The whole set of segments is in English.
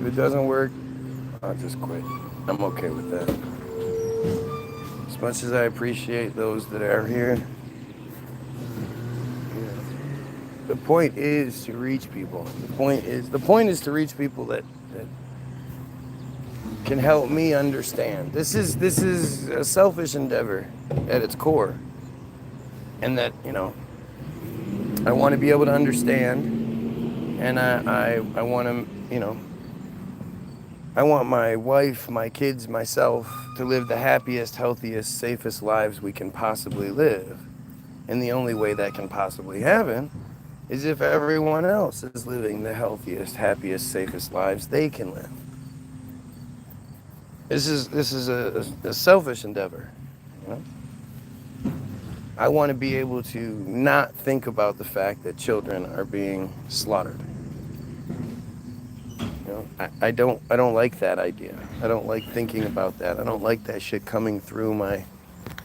If it doesn't work, I'll just quit. I'm okay with that. As much as I appreciate those that are here, the point is to reach people. The point is to reach people that can help me understand. This is a selfish endeavor at its core. And that, I want to be able to understand, and I want to, I want my wife, my kids, myself to live the happiest, healthiest, safest lives we can possibly live. And the only way that can possibly happen is if everyone else is living the healthiest, happiest, safest lives they can live. This is a selfish endeavor, I want to be able to not think about the fact that children are being slaughtered. I don't like that idea. I don't like thinking about that. I don't like that shit coming through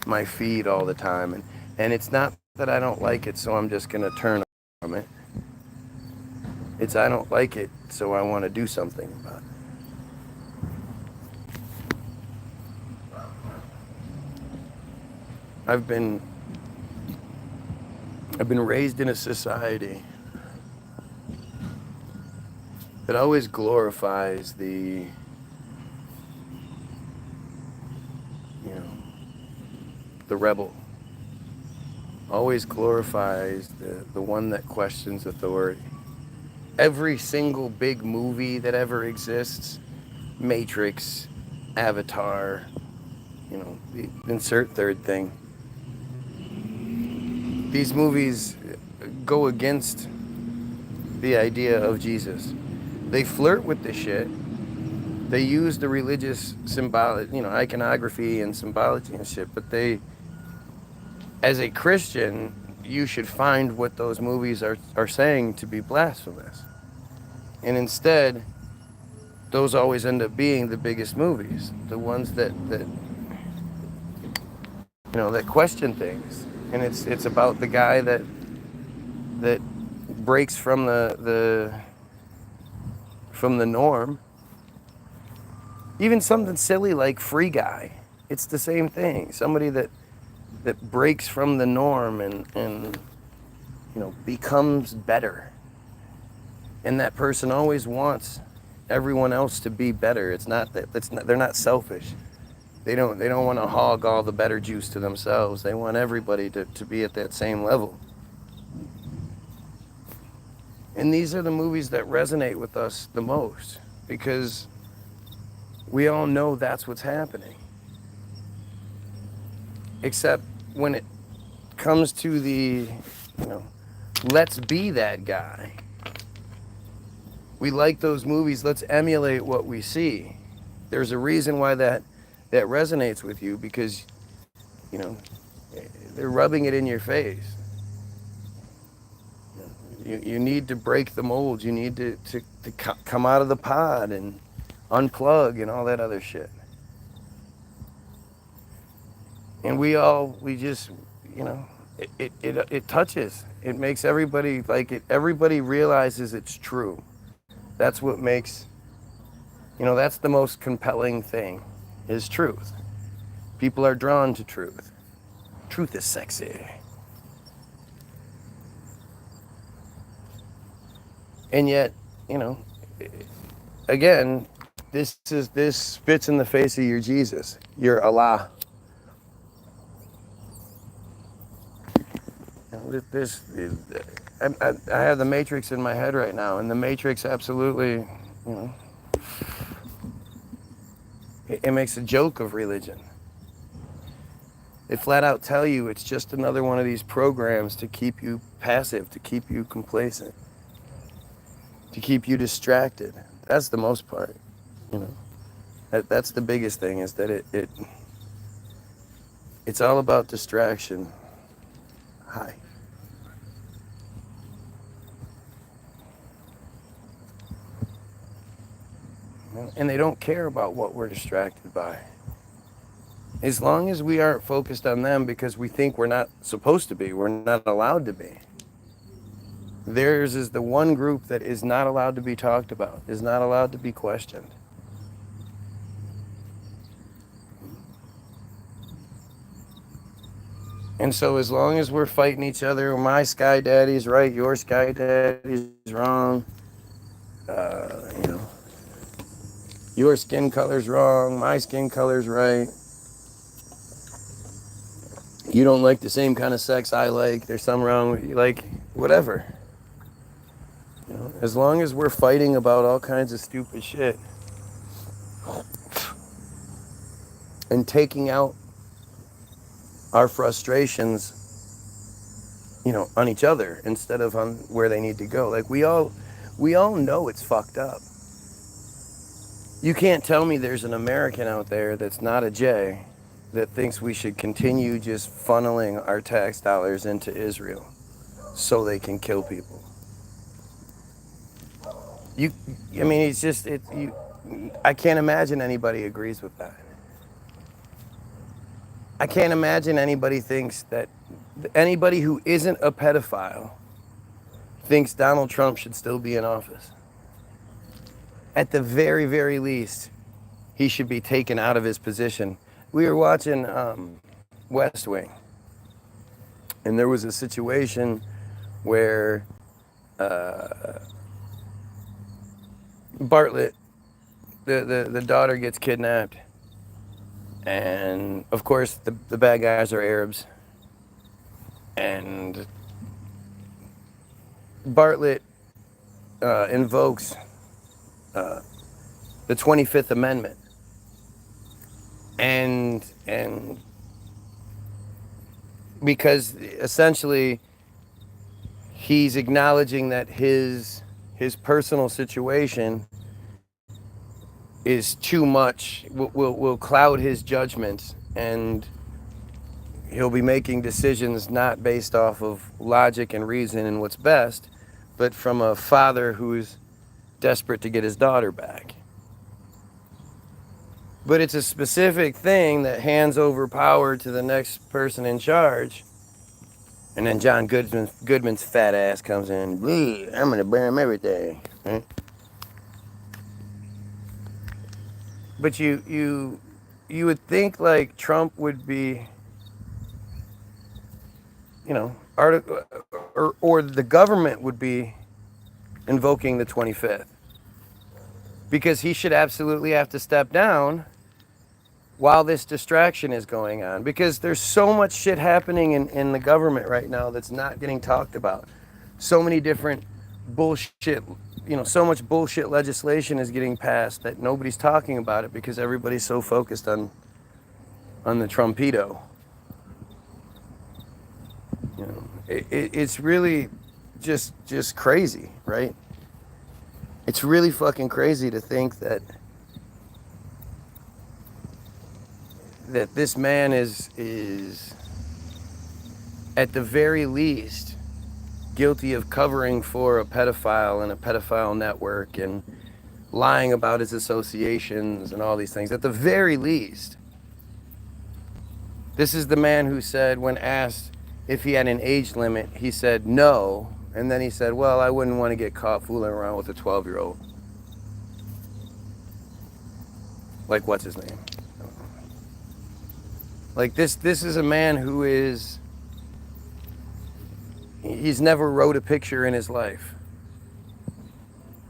my feed all the time. And it's not that I don't like it, so I'm just gonna turn from it. It's I don't like it, so I want to do something about it. I've been raised in a society that always glorifies the rebel. Always glorifies the one that questions authority. Every single big movie that ever exists, Matrix, Avatar, insert third thing. These movies go against the idea of Jesus. They flirt with the shit. They use the religious symbolic, iconography and symbology and shit, but as a Christian, you should find what those movies are saying to be blasphemous. And instead, those always end up being the biggest movies, the ones that question things. And it's about the guy that breaks from the norm. Even something silly like Free Guy, it's the same thing. Somebody that breaks from the norm and becomes better. And that person always wants everyone else to be better. It's not that they're not selfish. They don't want to hog all the better juice to themselves. They want everybody to be at that same level. And these are the movies that resonate with us the most, because we all know that's what's happening. Except when it comes to the, let's be that guy. We like those movies, let's emulate what we see. There's a reason why that resonates with you, because, they're rubbing it in your face. You need to break the mold. You need to come out of the pod and unplug and all that other shit. And we just, it touches. It makes everybody like it. Everybody realizes it's true. That's what makes, that's the most compelling thing, is truth. People are drawn to truth. Truth is sexy. And yet, again, this spits in the face of your Jesus, your Allah. I have the Matrix in my head right now, and the Matrix absolutely, it makes a joke of religion. They flat out tell you it's just another one of these programs to keep you passive, to keep you complacent, to keep you distracted. That's the most part, That's the biggest thing, is that it's all about distraction. Hi. And they don't care about what we're distracted by. As long as we aren't focused on them because we think we're not supposed to be, we're not allowed to be, Theirs is the one group that is not allowed to be talked about, is not allowed to be questioned. And so as long as we're fighting each other, my sky daddy's right, your sky daddy's wrong, you know, your skin color's wrong, my skin color's right. You don't like the same kind of sex I like, there's something wrong with you, like, whatever. You know, as long as we're fighting about all kinds of stupid shit and taking out our frustrations, you know, on each other instead of on where they need to go. Like, we all know it's fucked up. You can't tell me there's an American out there that's not a J that thinks we should continue just funneling our tax dollars into Israel so they can kill people. I mean, it's just, I can't imagine anybody agrees with that. I can't imagine anybody thinks that, anybody who isn't a pedophile thinks Donald Trump should still be in office. At the very, very least, he should be taken out of his position. We were watching West Wing, and there was a situation where Bartlett, the daughter, gets kidnapped. And of course, the bad guys are Arabs. And Bartlett invokes the 25th Amendment. And because essentially he's acknowledging that his personal situation is too much, will cloud his judgment, and he'll be making decisions not based off of logic and reason and what's best, but from a father who's desperate to get his daughter back. But it's a specific thing that hands over power to the next person in charge, and then John Goodman's fat ass comes in, I'm gonna burn everything, right? But you would think like Trump would be, you know, or the government would be invoking the 25th, because he should absolutely have to step down while this distraction is going on, because there's so much shit happening in the government right now that's not getting talked about. So many different bullshit, you know, so much bullshit legislation is getting passed that nobody's talking about it because everybody's so focused on the Trumpito. You know, it's really just crazy, right? It's really fucking crazy to think that this man is at the very least guilty of covering for a pedophile and a pedophile network and lying about his associations and all these things. At the very least, this is the man who said, when asked if he had an age limit, he said no, and then he said, well, I wouldn't want to get caught fooling around with a 12-year-old. Like, what's his name? Like, this is a man who is, he's never wrote a picture in his life,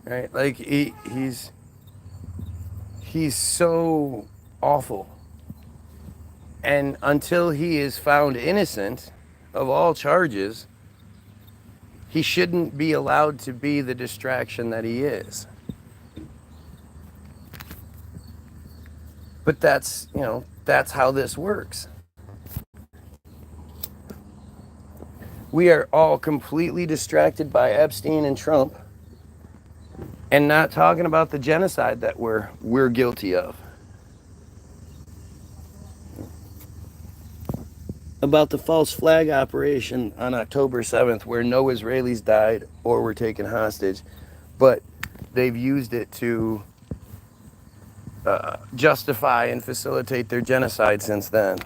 right? Like, he's so awful. And until he is found innocent of all charges, he shouldn't be allowed to be the distraction that he is. But that's, you know, that's how this works. We are all completely distracted by Epstein and Trump and not talking about the genocide that we're guilty of. About the false flag operation on October 7th, where no Israelis died or were taken hostage, but they've used it to justify and facilitate their genocide since then.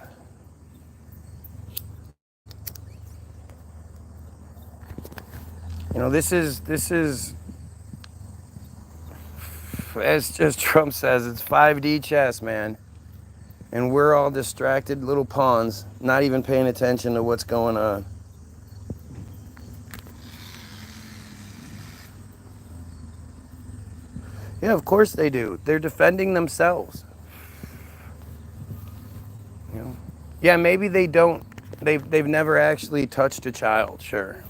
This is as Trump says, it's 5D chess, man. And we're all distracted little pawns, not even paying attention to what's going on. Yeah, of course they do. They're defending themselves. Yeah, maybe they don't. They've never actually touched a child. Sure,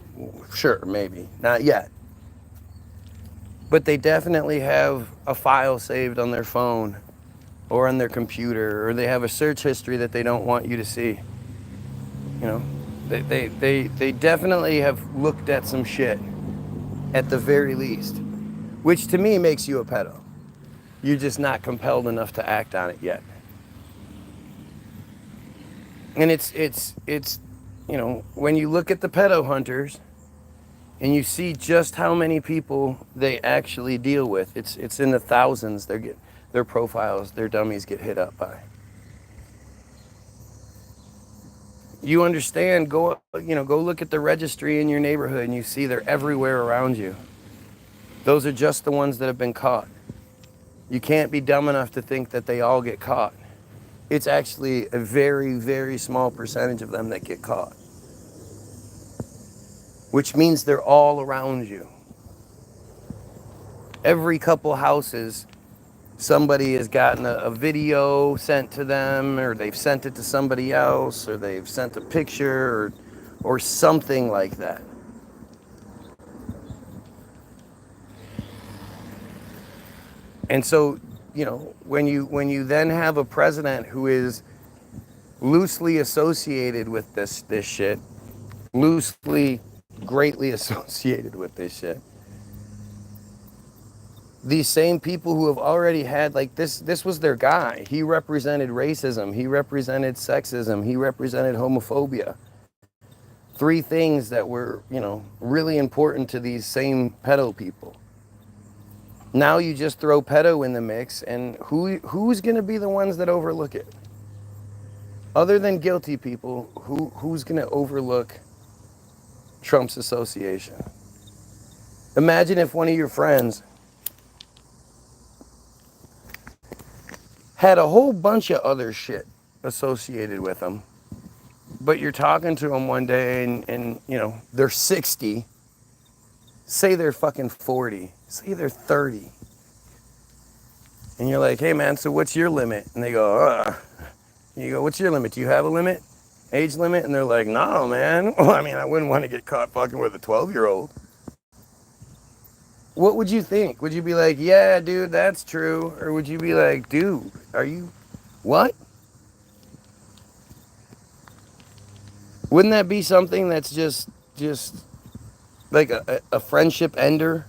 maybe not yet. But they definitely have a file saved on their phone or on their computer, or they have a search history that they don't want you to see. They definitely have looked at some shit, at the very least, which to me makes you a pedo. You're just not compelled enough to act on it yet. And it's when you look at the pedo hunters and you see just how many people they actually deal with, it's in the thousands. Their profiles, their dummies get hit up by. You understand? Go look at the registry in your neighborhood, and you see they're everywhere around you. Those are just the ones that have been caught. You can't be dumb enough to think that they all get caught. It's actually a very, very small percentage of them that get caught, which means they're all around you. Every couple houses, somebody has gotten a video sent to them, or they've sent it to somebody else, or they've sent a picture, or something like that. And so, when you then have a president who is loosely associated with this shit, loosely, greatly associated with this shit, these same people who have already had, this was their guy. He represented racism. He represented sexism. He represented homophobia. 3 things that were, really important to these same pedo people. Now you just throw pedo in the mix, and who's going to be the ones that overlook it? Other than guilty people, who's going to overlook Trump's association? Imagine if one of your friends had a whole bunch of other shit associated with them, but you're talking to them one day and they're 60, say they're fucking 40, say they're 30. And you're like, hey man, so what's your limit? And they go, You go, what's your limit? Do you have a limit? Age limit? And they're like, no, man. Well, I wouldn't want to get caught fucking with a 12-year-old. What would you think? Would you be like, yeah, dude, that's true? Or would you be like, dude, are you, what? Wouldn't that be something that's just like a friendship ender?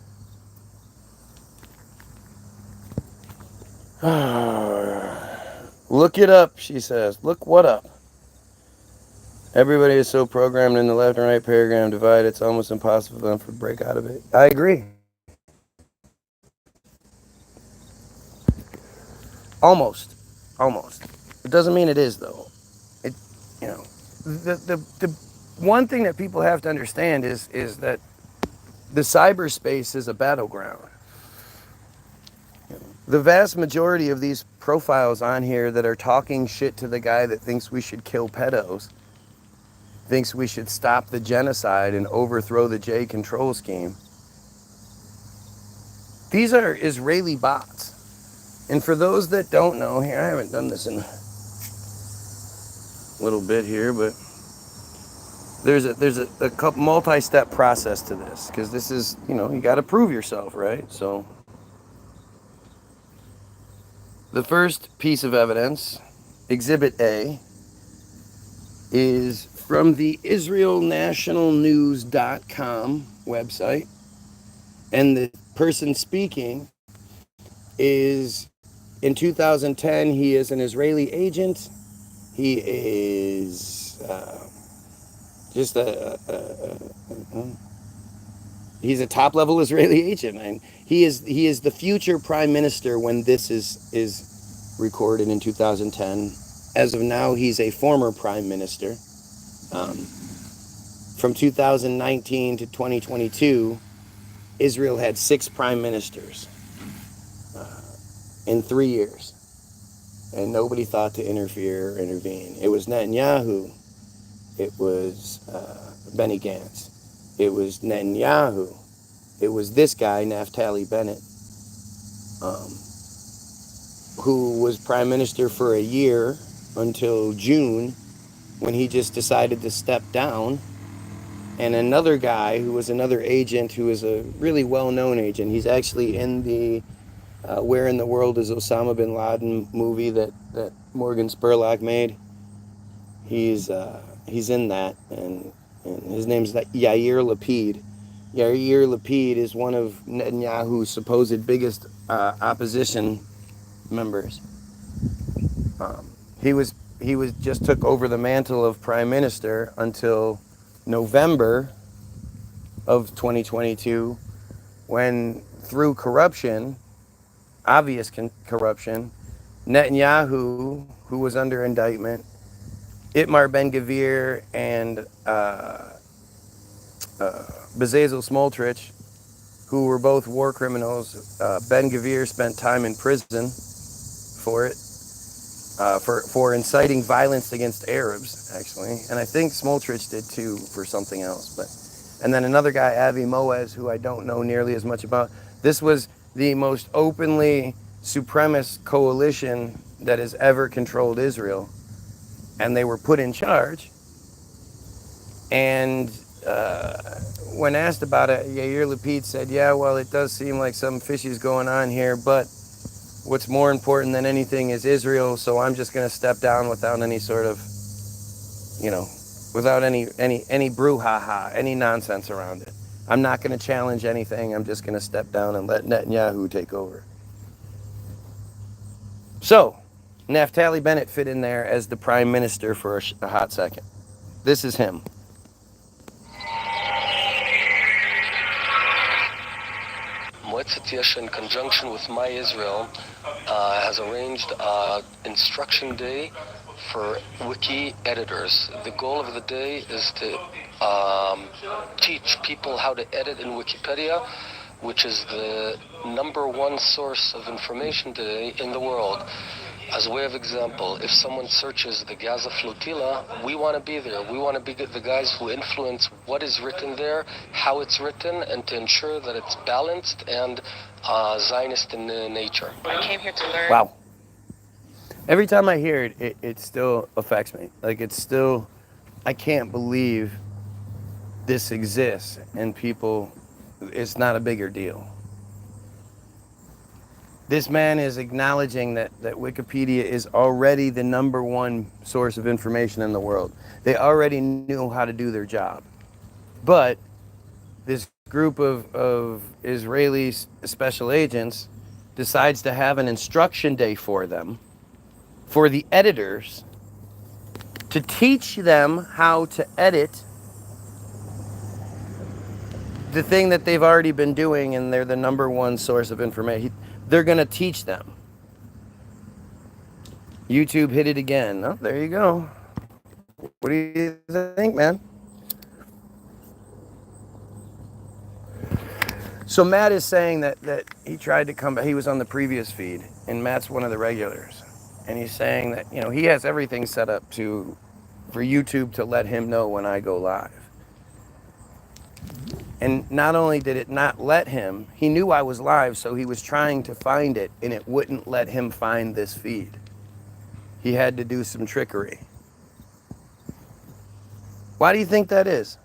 Look it up, she says. Look what up? Everybody is so programmed in the left and right paradigm divide, it's almost impossible for them to break out of it. I agree. Almost. It doesn't mean it is, though. The one thing that people have to understand is that the cyberspace is a battleground. The vast majority of these profiles on here that are talking shit to the guy that thinks we should kill pedos, thinks we should stop the genocide and overthrow the J control scheme, these are Israeli bots. And for those that don't know, here, I haven't done this in a little bit here, but there's a couple multi-step process to this, because this is, you got to prove yourself, right? So the first piece of evidence, Exhibit A, is from the IsraelNationalNews.com website, and the person speaking is, in 2010, he is an Israeli agent. He is just he's a top-level Israeli agent, and he is the future prime minister when this is recorded in 2010. As of now, he's a former prime minister. From 2019 to 2022, Israel had 6 prime ministers in 3 years, and nobody thought to interfere or intervene. It was Netanyahu. It was Benny Gantz. It was Netanyahu. It was this guy, Naftali Bennett, who was prime minister for a year until June, when he just decided to step down. And another guy who was another agent, who is a really well-known agent. He's actually in the Where in the World is Osama bin Laden movie that Morgan Spurlock made. He's in that, and his name's Yair Lapid. Yair Lapid is one of Netanyahu's supposed biggest opposition members. He was just took over the mantle of prime minister until November of 2022, when through corruption, obvious corruption, Netanyahu, who was under indictment, Itamar Ben-Gvir, and Bezalel Smotrich, who were both war criminals. Ben-Gvir spent time in prison for it, for inciting violence against Arabs, actually. And I think Smotrich did too for something else. And then another guy, Avi Moaz, who I don't know nearly as much about. This was the most openly supremacist coalition that has ever controlled Israel. And they were put in charge. And when asked about it, Yair Lapid said, yeah, well, it does seem like some fishy's going on here, but what's more important than anything is Israel, so I'm just going to step down without any sort of, without any brouhaha, any nonsense around it. I'm not going to challenge anything. I'm just going to step down and let Netanyahu take over. So, Naftali Bennett fit in there as the prime minister for a hot second. This is him. Moetzet Yesh, in conjunction with My Israel, has arranged instruction day for wiki editors. The goal of the day is to teach people how to edit in Wikipedia, which is the #1 source of information today in the world. As a way of example, if someone searches the Gaza flotilla, we want to be there. We want to be the guys who influence what is written there, how it's written, and to ensure that it's balanced and Zionist in nature. I came here to learn. Wow. Every time I hear it, it still affects me. Like, it's still, I can't believe this exists and people, it's not a bigger deal. This man is acknowledging that Wikipedia is already the #1 source of information in the world. They already knew how to do their job. But this group of Israeli special agents decides to have an instruction day for them, for the editors, to teach them how to edit the thing that they've already been doing, and they're the #1 source of information. They're going to teach them. YouTube hit it again. Oh, there you go. What do you think, man? So Matt is saying that he tried to come back. He was on the previous feed, and Matt's one of the regulars. And he's saying that, he has everything set up for YouTube to let him know when I go live. And not only did it not let him, he knew I was live, so he was trying to find it, and it wouldn't let him find this feed. He had to do some trickery. Why do you think that is?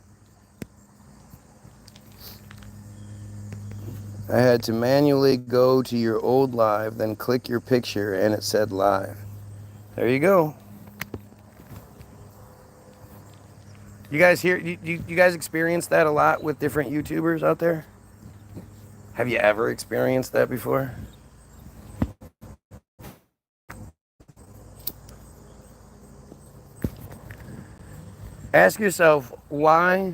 I had to manually go to your old live, then click your picture, and it said live. There you go. You guys you guys experience that a lot with different YouTubers out there? Have you ever experienced that before? Ask yourself why,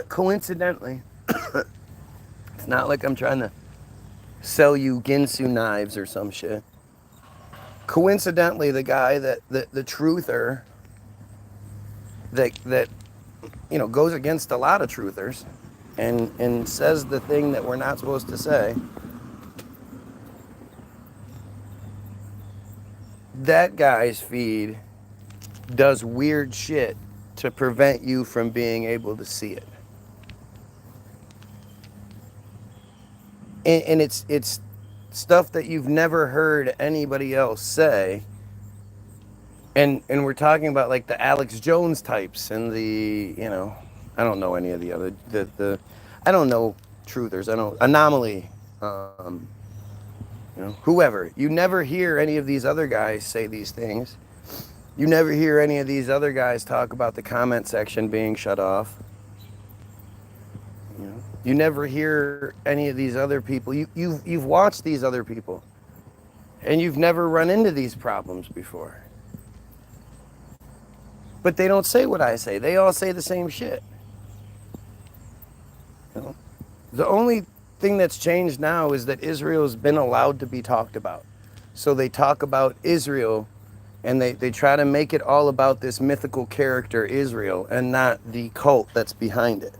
coincidentally, it's not like I'm trying to sell you Ginsu knives or some shit. Coincidentally, the guy the truther that goes against a lot of truthers, and says the thing that we're not supposed to say, that guy's feed does weird shit to prevent you from being able to see it. And it's stuff that you've never heard anybody else say. And we're talking about like the Alex Jones types and the, you know, I don't know any of the other, I don't know truthers, I don't, Anomaly, you know, whoever. You never hear any of these other guys say these things. You never hear any of these other guys talk about the comment section being shut off. You know, you never hear any of these other people. You've watched these other people, and you've never run into these problems before. But they don't say what I say. They all say the same shit. You know? The only thing that's changed now is that Israel's been allowed to be talked about. So they talk about Israel, and they try to make it all about this mythical character Israel and not the cult that's behind it.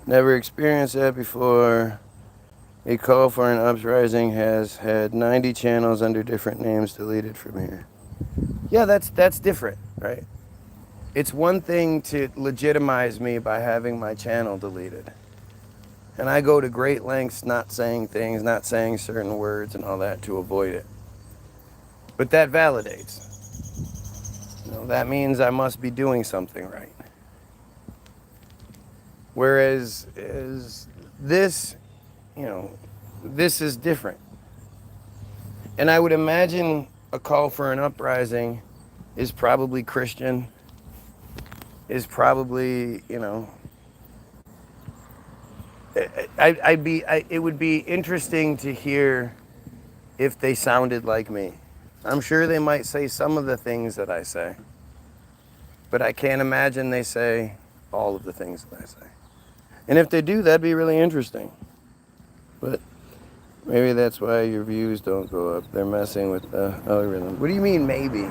Never experienced that before. A call for an uprising has had 90 channels under different names deleted from here. Yeah, that's different, right? It's one thing to legitimize me by having my channel deleted. And I go to great lengths not saying things, not saying certain words and all that to avoid it. But that validates. You know, that means I must be doing something right. Whereas this, you know, this is different. And I would imagine a call for an uprising is probably Christian, is probably, you know, it would be interesting to hear if they sounded like me. I'm sure they might say some of the things that I say, but I can't imagine they say all of the things that I say. And if they do, that'd be really interesting. But maybe that's why your views don't go up. They're messing with the algorithm. What do you mean, maybe?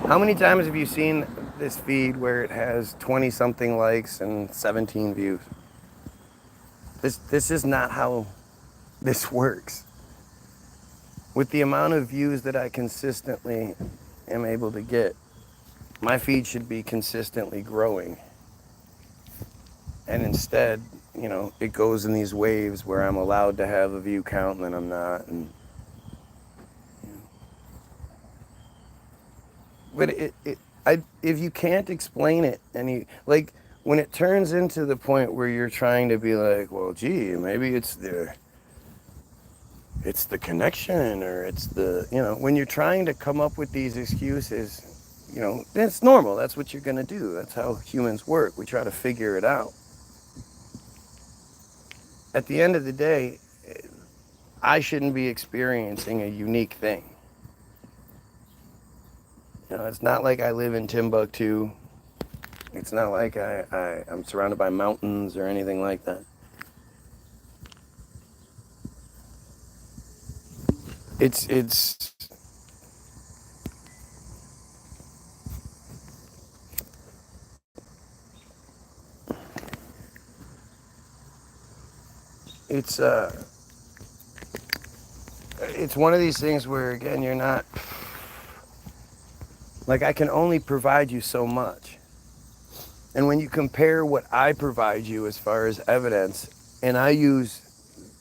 How many times have you seen this feed where it has 20-something likes and 17 views? This is not how this works. With the amount of views that I consistently am able to get, my feed should be consistently growing. And instead, you know, it goes in these waves where I'm allowed to have a view count and then I'm not. And, you know. But if you can't explain it, like when it turns into the point where you're trying to be like, well, gee, maybe it's the connection, or it's the, you know, when you're trying to come up with these excuses, you know, it's normal. That's what you're going to do. That's how humans work. We try to figure it out. At the end of the day, I shouldn't be experiencing a unique thing. You know, it's not like I live in Timbuktu. It's not like I'm surrounded by mountains or anything like that. It's one of these things where, again, you're not, like, I can only provide you so much. And when you compare what I provide you as far as evidence, and I use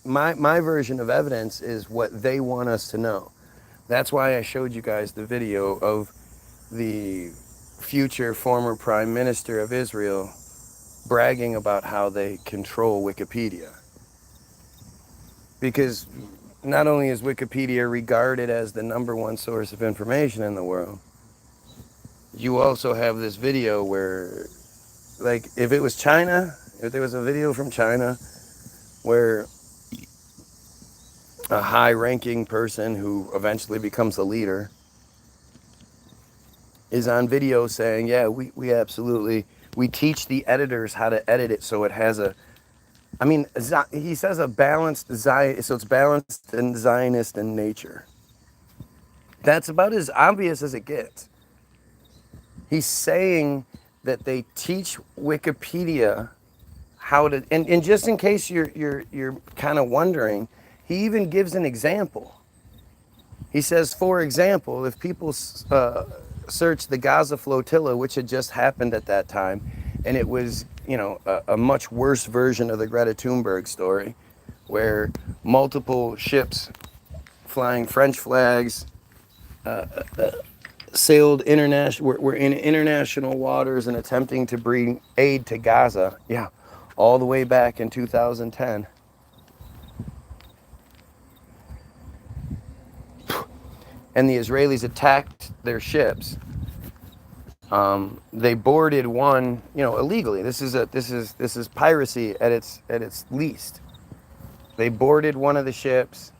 my version of evidence is what they want us to know. That's why I showed you guys the video of the future former Prime Minister of Israel bragging about how they control Wikipedia. Because not only is Wikipedia regarded as the #1 source of information in the world, you also have this video where, like, if it was China, if there was a video from China where a high-ranking person who eventually becomes a leader is on video saying, yeah, we absolutely, we teach the editors how to edit it so it has a, I mean, he says a balanced, so it's balanced and Zionist in nature. That's about as obvious as it gets. He's saying that they teach Wikipedia how to, and just in case you're kind of wondering, he even gives an example. He says, for example, if people search the Gaza flotilla, which had just happened at that time, and it was, you know, a much worse version of the Greta Thunberg story, where multiple ships flying French flags sailed international, were in international waters and attempting to bring aid to Gaza. Yeah, all the way back in 2010. And the Israelis attacked their ships. They boarded one, you know, illegally. This is piracy at its least. They boarded one of the ships.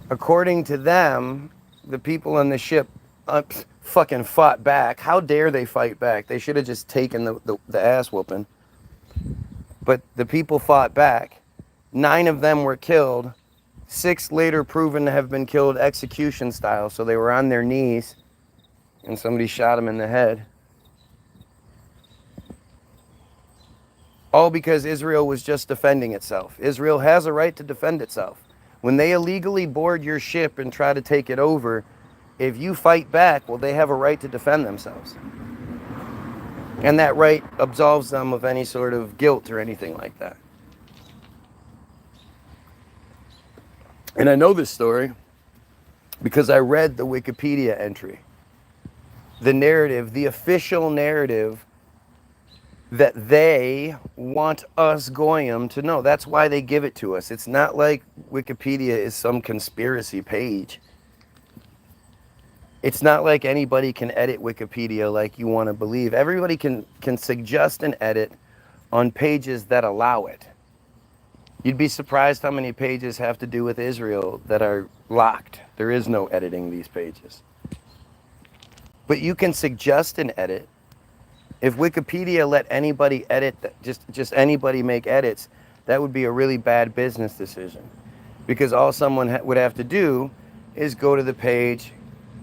According to them, the people on the ship fucking fought back. How dare they fight back? They should have just taken the ass whooping. But the people fought back. 9 of them were killed. 6 later proven to have been killed execution style. So they were on their knees and somebody shot them in the head. All because Israel was just defending itself. Israel has a right to defend itself. When they illegally board your ship and try to take it over, if you fight back, well, they have a right to defend themselves. And that right absolves them of any sort of guilt or anything like that. And I know this story because I read the Wikipedia entry. The narrative, the official narrative that they want us Goyim to know. That's why they give it to us. It's not like Wikipedia is some conspiracy page. It's not like anybody can edit Wikipedia like you want to believe. Everybody can suggest an edit on pages that allow it. You'd be surprised how many pages have to do with Israel that are locked. There is no editing these pages. But you can suggest an edit. If Wikipedia let anybody edit, just anybody make edits, that would be a really bad business decision. Because all someone would have to do is go to the page,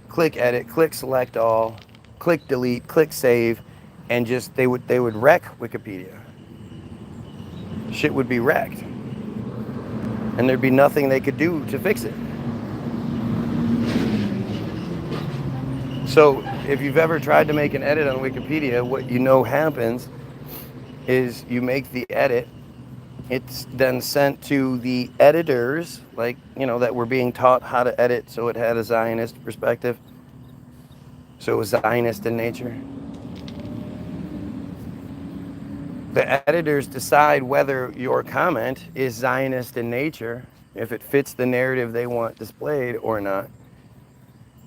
click edit, click select all, click delete, click save, and just they would wreck Wikipedia. Shit would be wrecked. And there'd be nothing they could do to fix it. So if you've ever tried to make an edit on Wikipedia, what you know happens is you make the edit. It's then sent to the editors, like, you know, that were being taught how to edit so it had a Zionist perspective. So it was Zionist in nature. The editors decide whether your comment is Zionist in nature, if it fits the narrative they want displayed or not.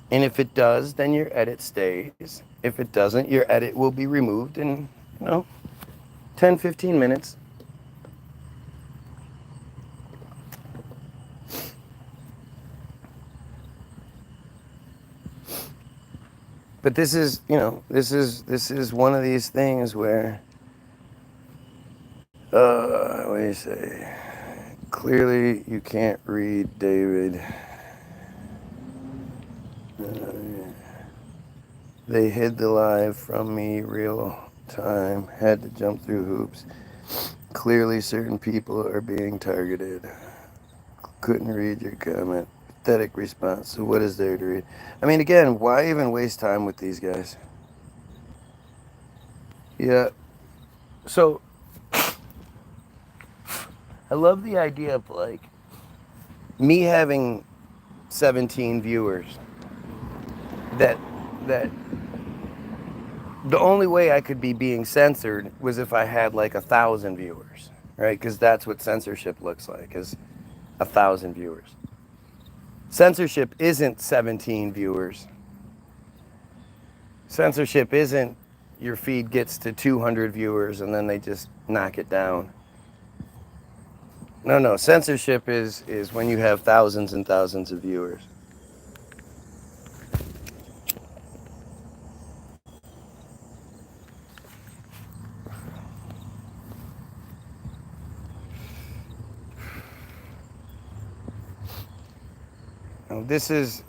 And if it does, then your edit stays. If it doesn't, your edit will be removed in, 10, 15 minutes. But this is, this is one of these things where, what do you say? Clearly, you can't read David. They hid the live from me real time. Had to jump through hoops. Clearly, certain people are being targeted. Couldn't read your comment. Pathetic response. So what is there to read? I mean, again, why even waste time with these guys? Yeah. So, I love the idea of, like, me having 17 viewers. That the only way I could be being censored was if I had like 1,000 viewers, right? Because that's what censorship looks like, is 1,000 viewers. Censorship isn't 17 viewers. Censorship isn't your feed gets to 200 viewers and then they just knock it down. No, censorship is when you have thousands and thousands of viewers. This is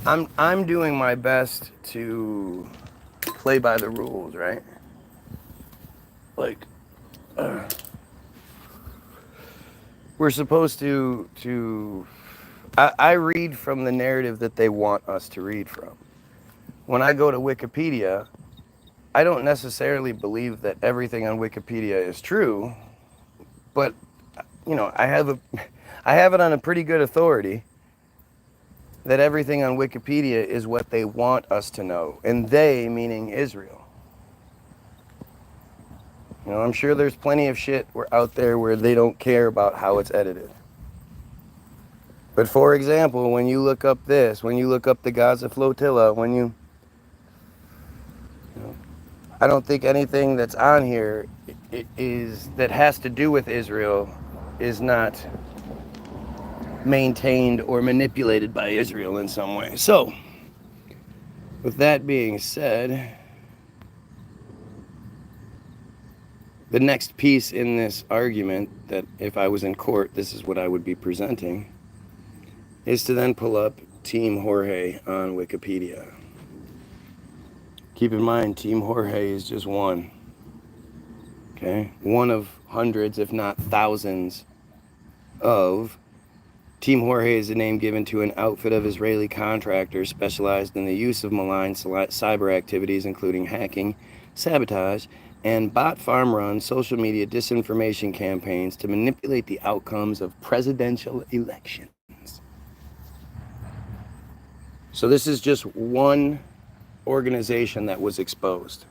I'm doing my best to play by the rules, right? Like, we're supposed to I read from the narrative that they want us to read from. When I go to Wikipedia, I don't necessarily believe that everything on Wikipedia is true, but you know, I have it on a pretty good authority that everything on Wikipedia is what they want us to know, and they meaning Israel. You know, I'm sure there's plenty of shit out there where they don't care about how it's edited. But for example, when you look up this, when you look up the Gaza flotilla, I don't think anything that's on here is that has to do with Israel is not maintained or manipulated by Israel in some way. So, with that being said, the next piece in this argument that if I was in court, this is what I would be presenting, is to then pull up Team Jorge on Wikipedia. Keep in mind, Team Jorge is just one. Okay? One of hundreds, if not thousands, of. Team Jorge is a name given to an outfit of Israeli contractors specialized in the use of malign cyber activities, including hacking, sabotage, and bot farm run social media disinformation campaigns to manipulate the outcomes of presidential elections. So this is just one organization that was exposed.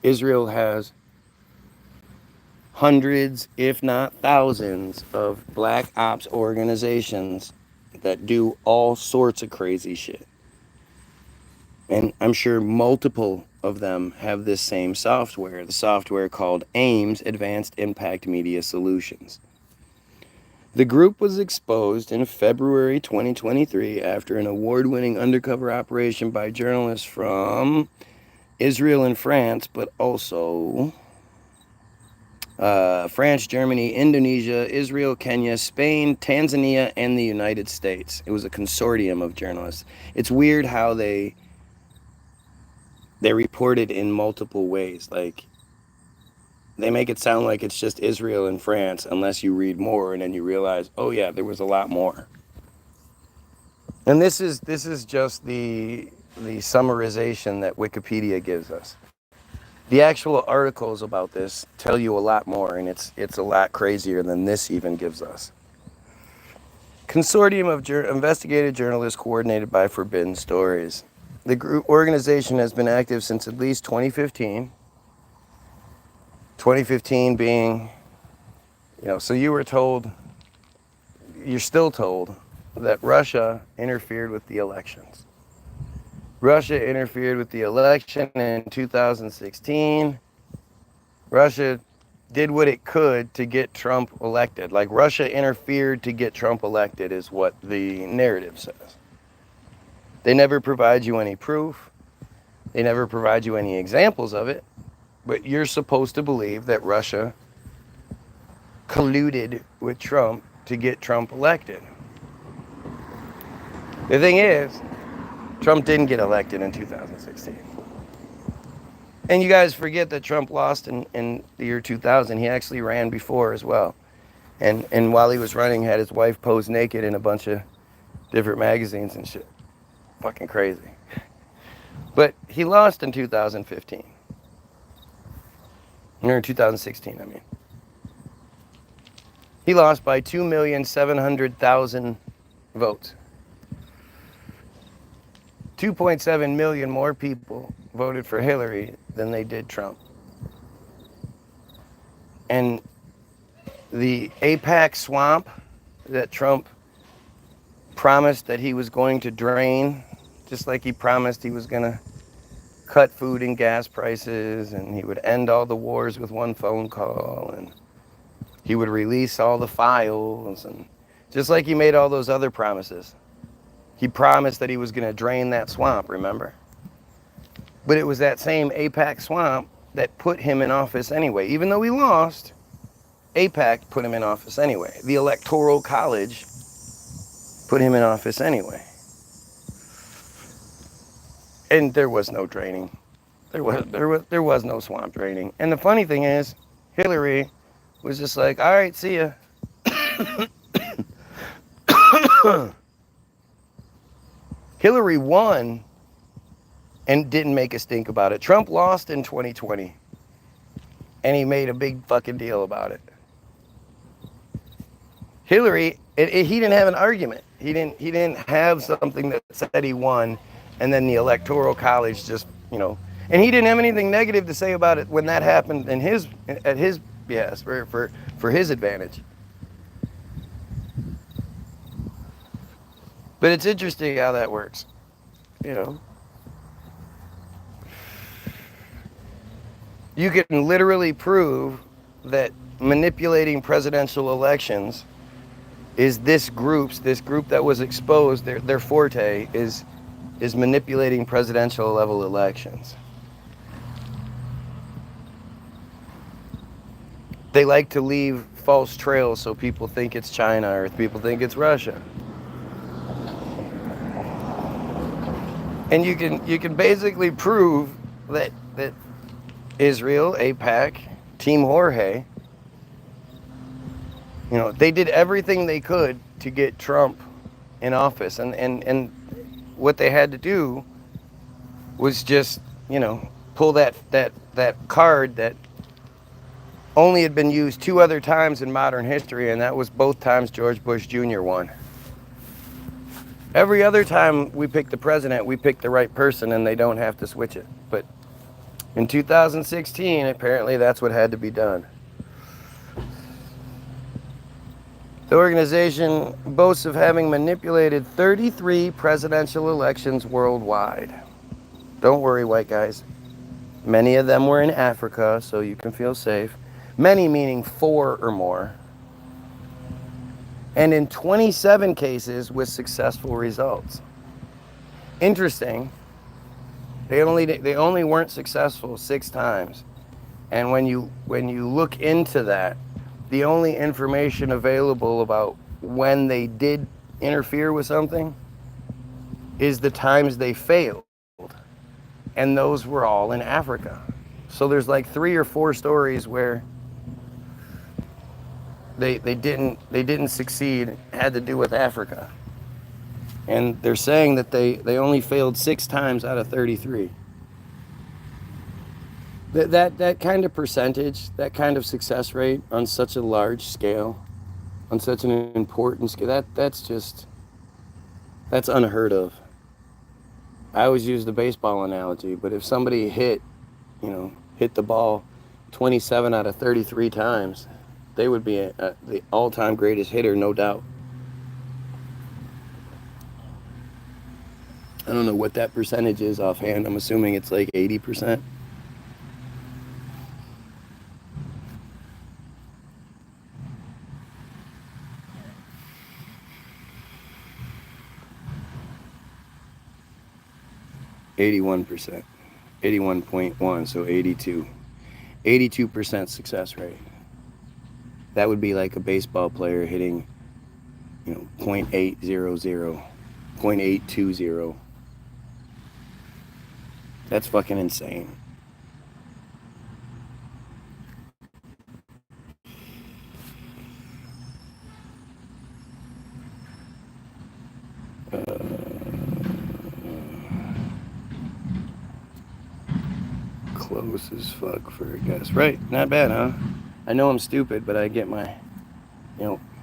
Israel has hundreds, if not thousands, of black ops organizations that do all sorts of crazy shit. And I'm sure multiple of them have this same software, the software called AIMS, Advanced Impact Media Solutions. The group was exposed in February 2023 after an award-winning undercover operation by journalists from Israel and France, but also France, Germany, Indonesia, Israel, Kenya, Spain, Tanzania, and the United States. It was a consortium of journalists. It's weird how they reported in multiple ways. Like, they make it sound like it's just Israel and France unless you read more and then you realize, oh yeah, there was a lot more. And this is just the summarization that Wikipedia gives us. The actual articles about this tell you a lot more, and it's a lot crazier than this even gives us. Consortium of investigative journalists coordinated by Forbidden Stories. The group organization has been active since at least 2015. 2015 being, you know, so you were told, you're still told, that Russia interfered with the elections. Russia interfered with the election in 2016. Russia did what it could to get Trump elected. Like, Russia interfered to get Trump elected is what the narrative says. They never provide you any proof. They never provide you any examples of it. But you're supposed to believe that Russia colluded with Trump to get Trump elected. The thing is, Trump didn't get elected in 2016. And you guys forget that Trump lost in the year 2000. He actually ran before as well. And while he was running, had his wife pose naked in a bunch of different magazines and shit. Fucking crazy. But he lost in 2015. Or 2016, I mean. He lost by 2,700,000 votes. 2.7 million more people voted for Hillary than they did Trump. And the APAC swamp that Trump promised that he was going to drain, just like he promised he was going to cut food and gas prices, and he would end all the wars with one phone call, and he would release all the files, and just like he made all those other promises. He promised that he was going to drain that swamp, remember? But it was that same AIPAC swamp that put him in office anyway. Even though he lost, AIPAC put him in office anyway. The Electoral College put him in office anyway. And there was no draining. There was no swamp draining. And the funny thing is, Hillary was just like, all right, see ya. Hillary won and didn't make a stink about it. Trump lost in 2020, and he made a big fucking deal about it. Hillary, he didn't have an argument. He didn't have something that said he won, and then the Electoral College just, and he didn't have anything negative to say about it when that happened at his behest, for his advantage. But it's interesting how that works, You can literally prove that manipulating presidential elections is this group that was exposed, their forte is manipulating presidential level elections. They like to leave false trails so people think it's China or people think it's Russia. And you can basically prove that Israel, AIPAC, Team Jorge, they did everything they could to get Trump in office, and what they had to do was just, pull that card that only had been used 2 other times in modern history, and that was both times George Bush Jr. won. Every other time we pick the president, we pick the right person and they don't have to switch it. But in 2016, apparently that's what had to be done. The organization boasts of having manipulated 33 presidential elections worldwide. Don't worry, white guys. Many of them were in Africa, so you can feel safe. Many meaning 4 or more. And in 27 cases with successful results. Interesting. They only weren't successful 6 times. And when you look into that, the only information available about when they did interfere with something is the times they failed. And those were all in Africa. So there's like 3 or 4 stories where they didn't succeed, had to do with Africa. And they're saying that they only failed 6 times out of 33. That kind of percentage, that kind of success rate on such a large scale, on such an important scale, that's unheard of. I always use the baseball analogy, but if somebody hit the ball 27 out of 33 times, they would be the all-time greatest hitter, no doubt. I don't know what that percentage is offhand. I'm assuming it's like 80%. %, 81.1, so 82% success rate. That would be like a baseball player hitting, .800, .820. That's fucking insane. Close as fuck for a guess. Right, not bad, huh? I know I'm stupid, but I get my,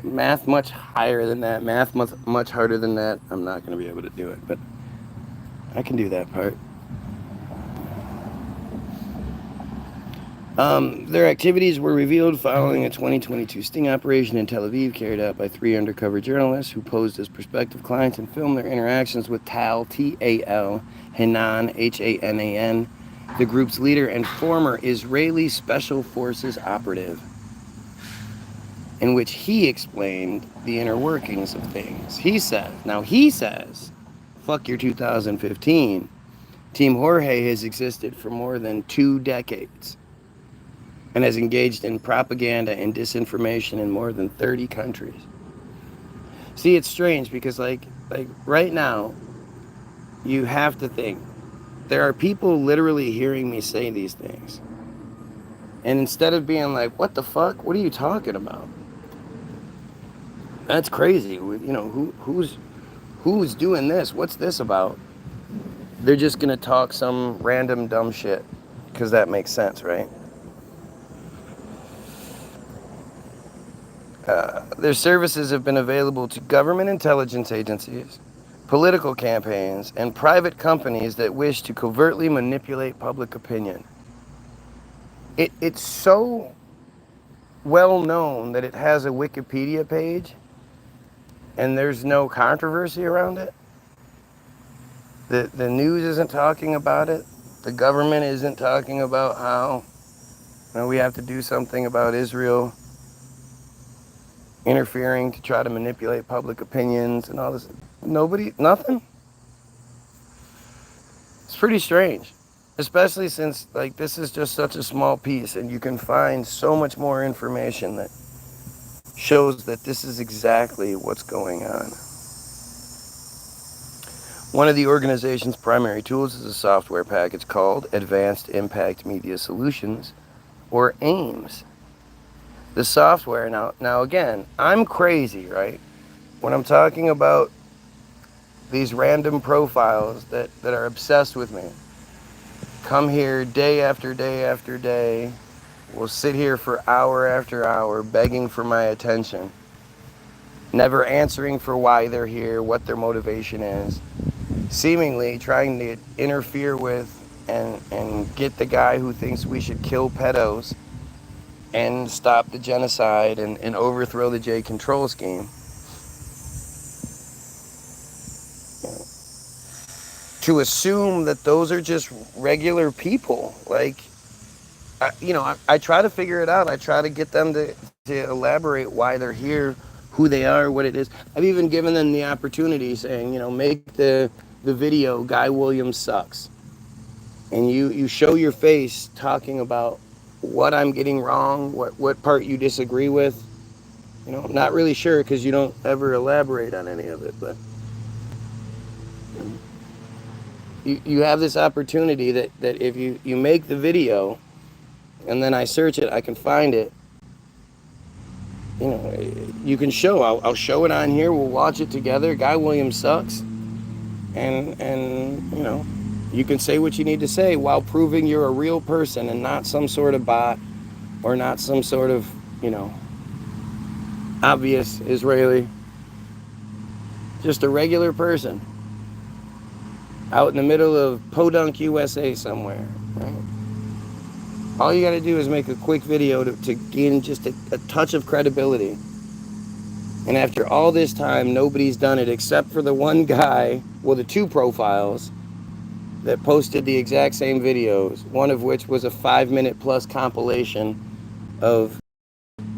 math much higher than that, math much harder than that. I'm not going to be able to do it, but I can do that part. Their activities were revealed following a 2022 sting operation in Tel Aviv carried out by 3 undercover journalists who posed as prospective clients and filmed their interactions with Tal, T-A-L, Hanan, H-A-N-A-N, the group's leader and former Israeli Special Forces operative, in which he explained the inner workings of things. He says, fuck your 2015, Team Jorge has existed for more than 2 decades and has engaged in propaganda and disinformation in more than 30 countries. See, it's strange because like right now, you have to think, there are people literally hearing me say these things. And instead of being like, what the fuck? What are you talking about? That's crazy. You know, who's doing this? What's this about? They're just going to talk some random dumb shit because that makes sense, right? Their services have been available to government intelligence agencies, political campaigns, and private companies that wish to covertly manipulate public opinion. It's so well known that it has a Wikipedia page and there's no controversy around it. The news isn't talking about it. The government isn't talking about how, you know, we have to do something about Israel interfering to try to manipulate public opinions and all this. Nobody, nothing. It's pretty strange, especially since like this is just such a small piece and you can find so much more information that shows that this is exactly what's going on. One of the organization's primary tools is a software package called Advanced Impact Media Solutions, or AIMS. The software, now again, I'm crazy, right? When I'm talking about these random profiles that are obsessed with me, come here day after day after day, will sit here for hour after hour begging for my attention, never answering for why they're here, what their motivation is, seemingly trying to interfere with and get the guy who thinks we should kill pedos and stop the genocide and overthrow the J control scheme. To assume that those are just regular people. Like, I try to figure it out. I try to get them to elaborate why they're here, who they are, what it is. I've even given them the opportunity saying, make the video Guy Williams sucks. And you show your face talking about what I'm getting wrong, what part you disagree with. I'm not really sure because you don't ever elaborate on any of it, but you have this opportunity that if you make the video and then I search it, I can find it. You can show. I'll show it on here. We'll watch it together. Guy Williams sucks. And you can say what you need to say while proving you're a real person and not some sort of bot or not some sort of, obvious Israeli. Just a regular person out in the middle of Podunk, USA somewhere, right? All you got to do is make a quick video to gain just a touch of credibility. And after all this time, nobody's done it except for the one guy, well, the two profiles that posted the exact same videos, one of which was a 5-minute plus compilation of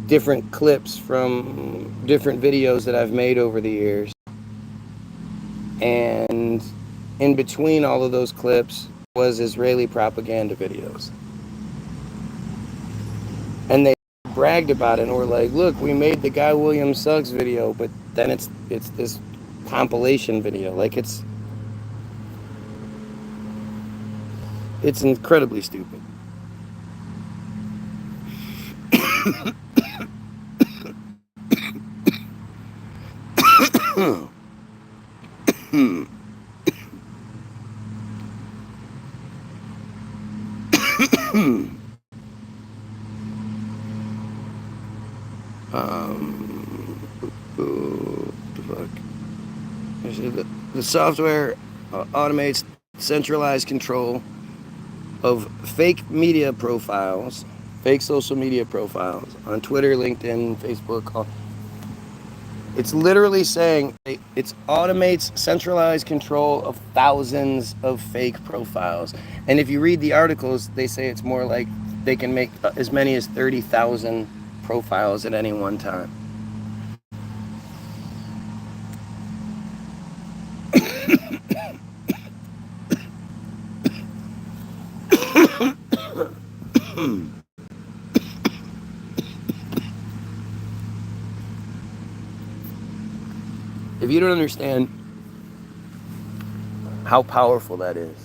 different clips from different videos that I've made over the years. And in between all of those clips was Israeli propaganda videos. And they bragged about it and were like, look, we made the Guy Williams Sucks video, but then it's this compilation video. Like it's incredibly stupid. The software automates centralized control of fake media profiles, fake social media profiles on Twitter, LinkedIn, Facebook. It's literally saying it automates centralized control of thousands of fake profiles. And if you read the articles, they say it's more like they can make as many as 30,000 profiles at any one time. If you don't understand how powerful that is,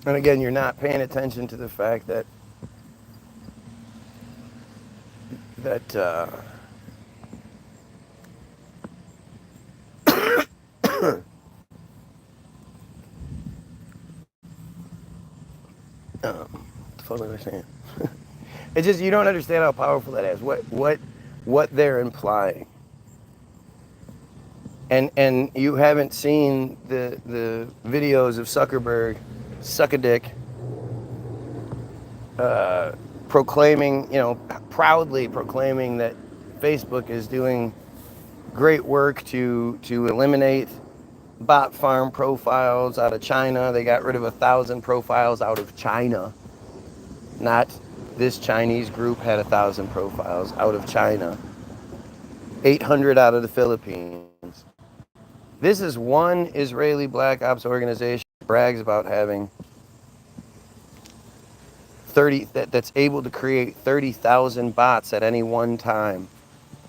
And again, you're not paying attention to the fact that what the fuck was I saying? It's just you don't understand how powerful that is. What they're implying. And you haven't seen the videos of Zuckerberg, suck a dick, proclaiming, proudly proclaiming that Facebook is doing great work to eliminate bot farm profiles out of China. They got rid of 1,000 profiles out of China. Not this Chinese group had 1,000 profiles out of China. 800 out of the Philippines. This is one Israeli black ops organization that brags about having 30 that's able to create 30,000 bots at any one time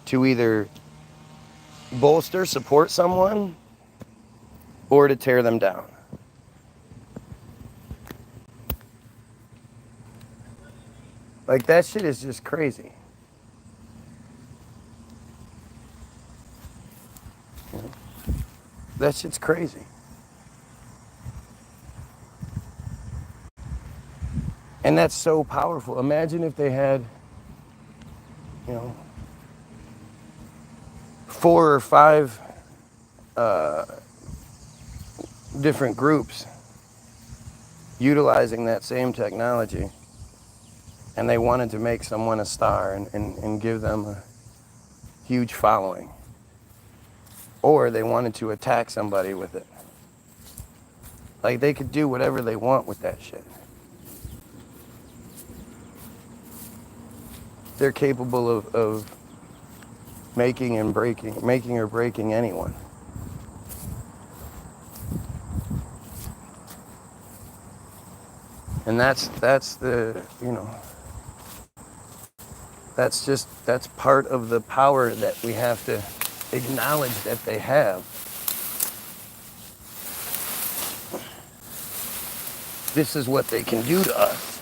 to either bolster, support someone, or to tear them down. Like, that shit is just crazy. That shit's crazy. And that's so powerful. Imagine if they had, 4 or 5 different groups utilizing that same technology, and they wanted to make someone a star and give them a huge following. Or they wanted to attack somebody with it. Like, they could do whatever they want with that shit. They're capable of making or breaking anyone. And that's part of the power that we have to acknowledge that they have. This is what they can do to us.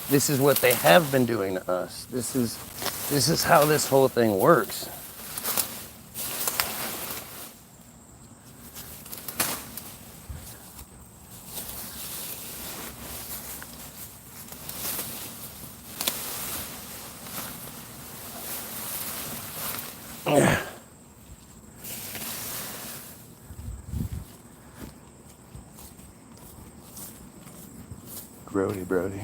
This is what they have been doing to us. This is how this whole thing works. Brody.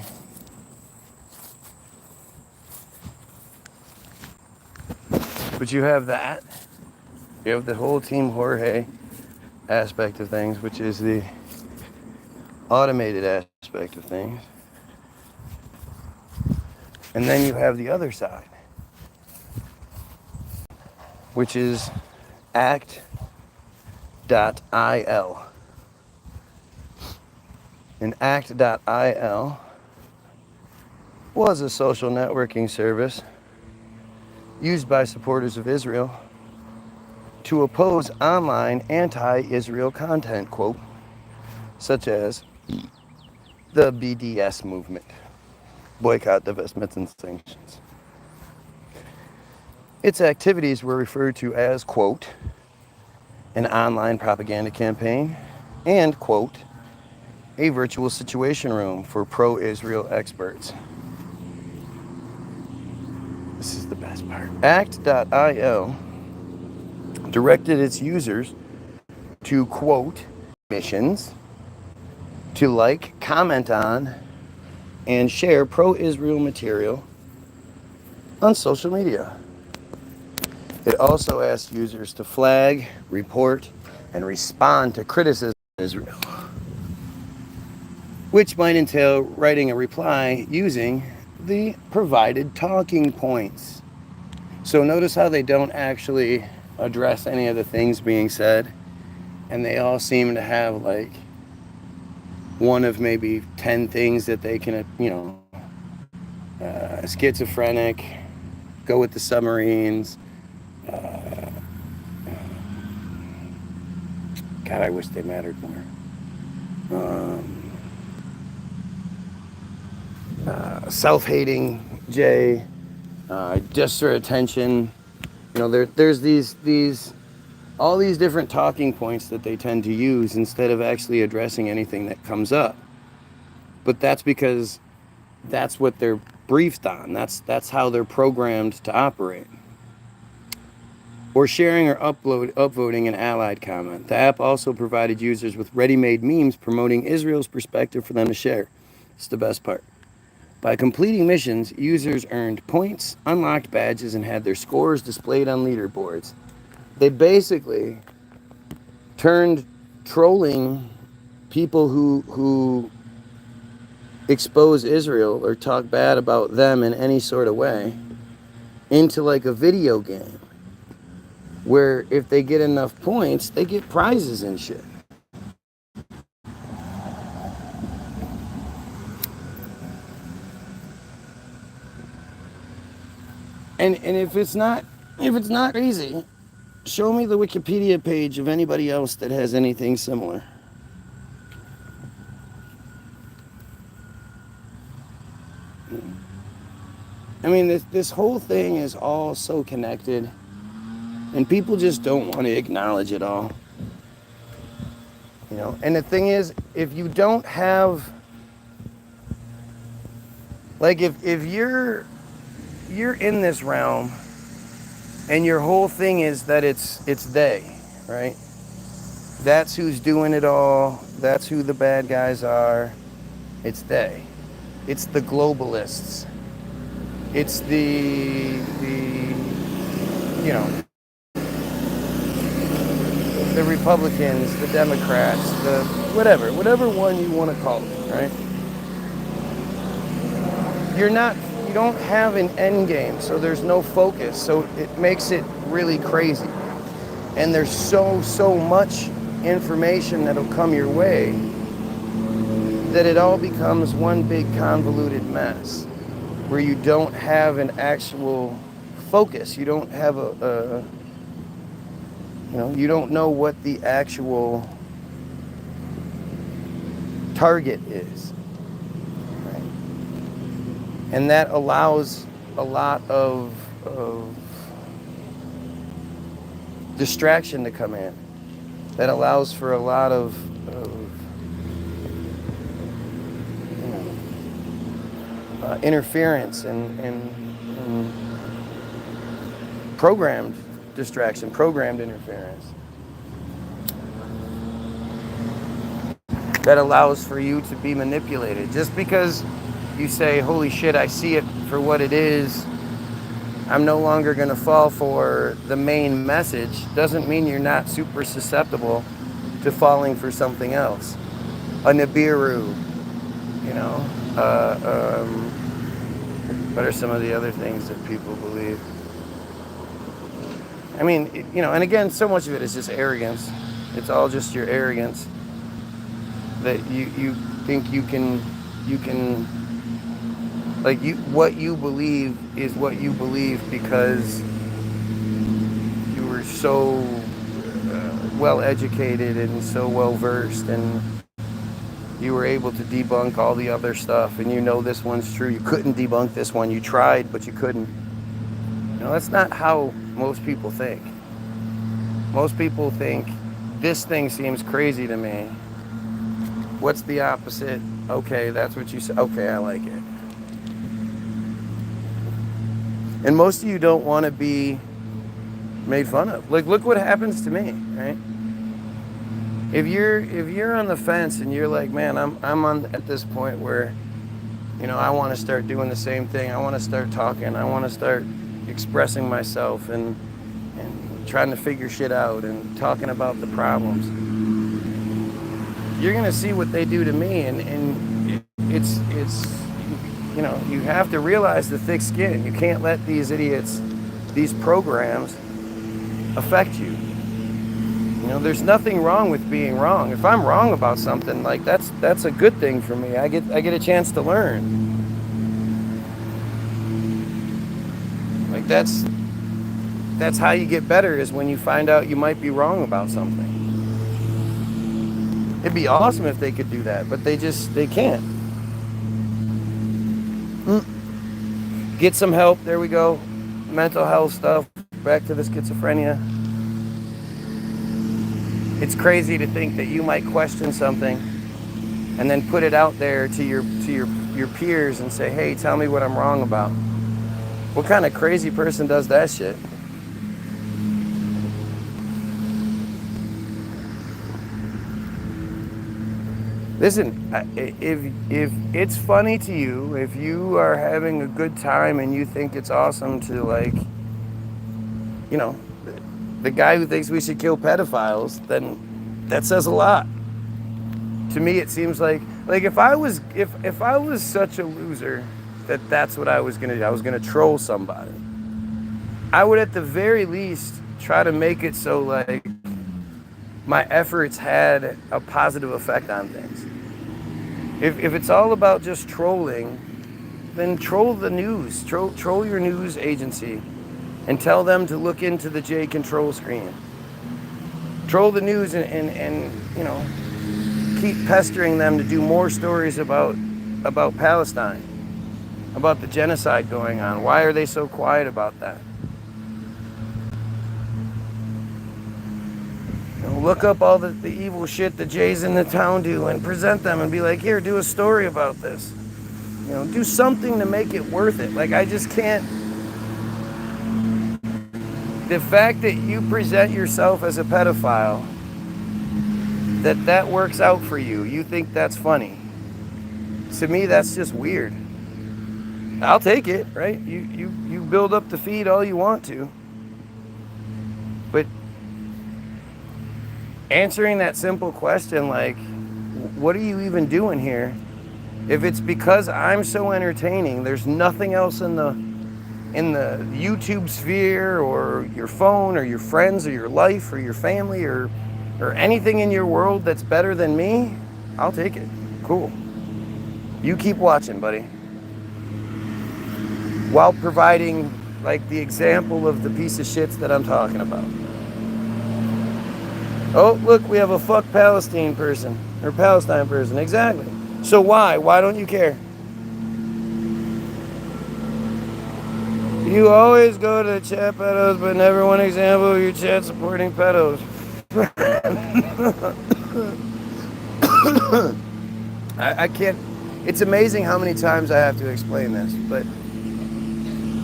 But you have that. You have the whole Team Jorge aspect of things, which is the automated aspect of things. And then you have the other side, which is act.il. And act.il was a social networking service used by supporters of Israel to oppose online anti-Israel content, quote, such as the BDS movement, boycott, divestments, and sanctions. Its activities were referred to as, quote, an online propaganda campaign and, quote, a virtual situation room for pro-Israel experts. This is the best part. Act.il directed its users to, quote, missions, to like, comment on, and share pro-Israel material on social media. It also asked users to flag, report, and respond to criticism of Israel, which might entail writing a reply using the provided talking points. So notice how they don't actually address any of the things being said, and they all seem to have like one of maybe 10 things that they can, schizophrenic, go with the submarines. God, I wish they mattered more. self-hating J, just for attention. You know, there's these all these different talking points that they tend to use instead of actually addressing anything that comes up. But that's because that's what they're briefed on. That's how they're programmed to operate. Or sharing or upvoting an allied comment. The app also provided users with ready-made memes promoting Israel's perspective for them to share. It's the best part. By completing missions, users earned points, unlocked badges, and had their scores displayed on leaderboards. They basically turned trolling people who expose Israel or talk bad about them in any sort of way into like a video game where if they get enough points, they get prizes and shit. And if it's not crazy, show me the Wikipedia page of anybody else that has anything similar. I mean, this whole thing is all so connected, and people just don't want to acknowledge it all. You know, and the thing is, if you don't have, like, if you're in this realm, and your whole thing is that it's they, right? That's who's doing it all. That's who the bad guys are. It's they. It's the globalists. It's the you know, the Republicans, the Democrats, the whatever one you want to call it, right? You don't have an end game, so there's no focus, so it makes it really crazy. And there's so much information that'll come your way that it all becomes one big convoluted mess where you don't have an actual focus. You don't have you don't know what the actual target is. Right? And that allows a lot of distraction to come in. That allows for a lot of interference and programmed distraction, programmed interference. That allows for you to be manipulated. Just because you say, holy shit, I see it for what it is, I'm no longer going to fall for the main message, doesn't mean you're not super susceptible to falling for something else. A Nibiru, you know. What are some of the other things that people believe? I mean, you know, and again, so much of it is just arrogance. It's all just your arrogance that you think you can like what you believe is what you believe because you were so well educated and so well versed and you were able to debunk all the other stuff, and you know this one's true. You couldn't debunk this one. You tried, but you couldn't. You know, that's not how most people think. Most people think, this thing seems crazy to me. What's the opposite? Okay, that's what you said. Okay, I like it. And most of you don't want to be made fun of. Like, look what happens to me, right? If you're on the fence and you're like, man, I'm on at this point where, you know, I want to start doing the same thing. I want to start talking. I want to start expressing myself and trying to figure shit out and talking about the problems. You're gonna see what they do to me, and it's you know, you have to realize the thick skin. You can't let these idiots, these programs, affect you. You know, there's nothing wrong with being wrong. If I'm wrong about something, like that's a good thing for me. I get a chance to learn. Like that's how you get better, is when you find out you might be wrong about something. It'd be awesome if they could do that, but they can't. Get some help. There we go. Mental health stuff. Back to the schizophrenia. It's crazy to think that you might question something and then put it out there to your peers and say, hey, tell me what I'm wrong about. What kind of crazy person does that shit? Listen, if it's funny to you, if you are having a good time and you think it's awesome to, like, you know, the guy who thinks we should kill pedophiles, then that says a lot. To me, it seems like if I was such a loser that that's what I was gonna do, I was gonna troll somebody, I would at the very least try to make it so, like, my efforts had a positive effect on things. If it's all about just trolling, then troll the news, troll your news agency, and tell them to look into the J control screen. Troll the news and you know, keep pestering them to do more stories about Palestine, about the genocide going on. Why are they so quiet about that? You know, look up all the evil shit the Jays in the town do and present them and be like, here, do a story about this. You know, do something to make it worth it. Like, I just can't. The fact that you present yourself as a pedophile, that works out for you. You think that's funny. To me, that's just weird. I'll take it, right? You build up the feed all you want to. But answering that simple question, like, what are you even doing here? If it's because I'm so entertaining, there's nothing else in the YouTube sphere or your phone or your friends or your life or your family or anything in your world that's better than me, I'll take it. Cool. You keep watching, buddy. While providing, like, the example of the piece of shits that I'm talking about. Oh, look, we have a fuck Palestine person, or Palestine person. Exactly. So why? Why don't you care? You always go to chat pedos, but never one example of your chat supporting pedos. I can't. It's amazing how many times I have to explain this, but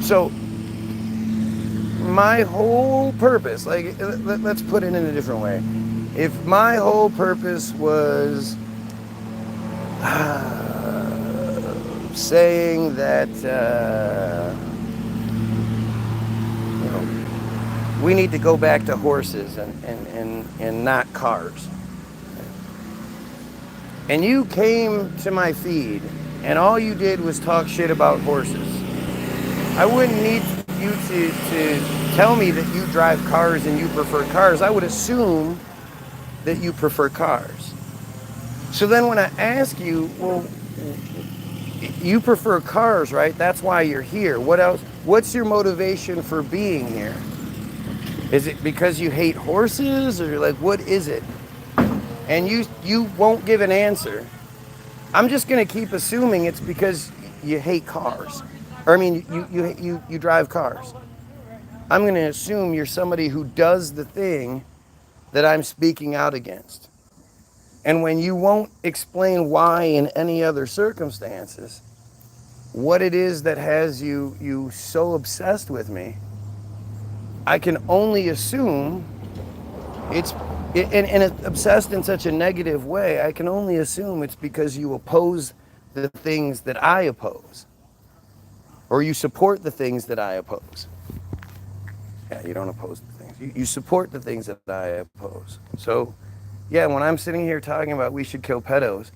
so my whole purpose, like, let's put it in a different way. If my whole purpose was saying that you know, we need to go back to horses and not cars, and you came to my feed and all you did was talk shit about horses, I wouldn't need you to tell me that you drive cars and you prefer cars. I would assume that you prefer cars. So then when I ask you, well, you prefer cars, right? That's why you're here. What else? What's your motivation for being here? Is it because you hate horses, or, like, what is it? And you won't give an answer. I'm just gonna keep assuming it's because you hate cars. Or, I mean, you drive cars. I'm gonna assume you're somebody who does the thing that I'm speaking out against. And when you won't explain why in any other circumstances, what it is that has you so obsessed with me, I can only assume it's, and it's obsessed in such a negative way, I can only assume it's because you oppose the things that I oppose. Or you support the things that I oppose. Yeah, you don't oppose the things. You support the things that I oppose. So, yeah, when I'm sitting here talking about we should kill pedos,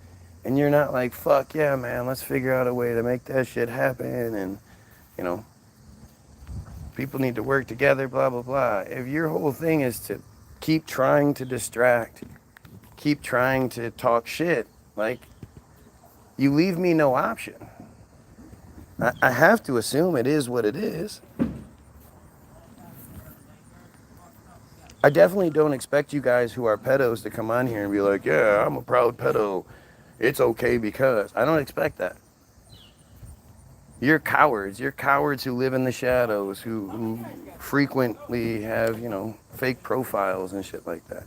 and you're not like, fuck yeah, man, let's figure out a way to make that shit happen, and, you know, people need to work together, blah, blah, blah. If your whole thing is to keep trying to distract, keep trying to talk shit, like, you leave me no option. I have to assume it is what it is. I definitely don't expect you guys who are pedos to come on here and be like, yeah, I'm a proud pedo. It's okay because. I don't expect that. You're cowards. You're cowards who live in the shadows, who frequently have, fake profiles and shit like that.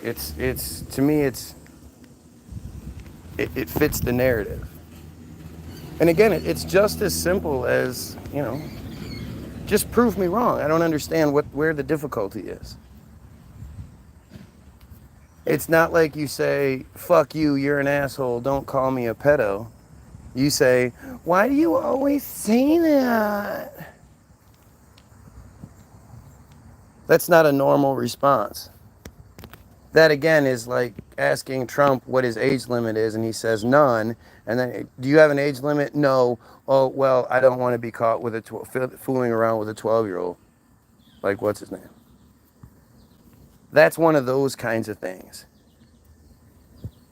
It's to me, it fits the narrative. And again, it's just as simple as, just prove me wrong. I don't understand where the difficulty is. It's not like you say, fuck you, you're an asshole, don't call me a pedo. You say, why do you always say that? That's not a normal response. That again is like asking Trump what his age limit is, and he says none. And then, do you have an age limit? No. Oh, well, I don't want to be caught with fooling around with a 12-year-old. Like, what's his name? That's one of those kinds of things.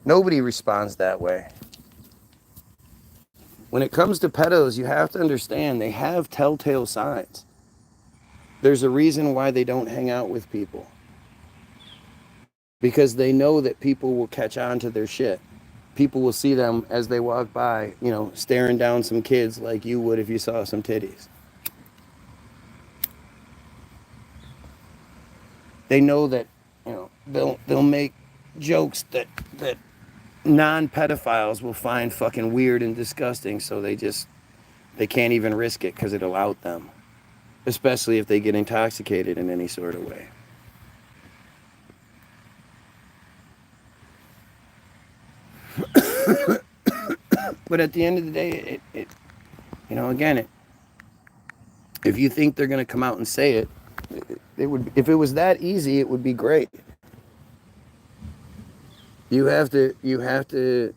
Nobody responds that way. When it comes to pedos, you have to understand they have telltale signs. There's a reason why they don't hang out with people. Because they know that people will catch on to their shit. People will see them as they walk by, staring down some kids like you would if you saw some titties. They know that, they'll make jokes that non-pedophiles will find fucking weird and disgusting, so they can't even risk it because it'll out them. Especially if they get intoxicated in any sort of way. But at the end of the day, if you think they're going to come out and say it, if it was that easy, it would be great. You have to,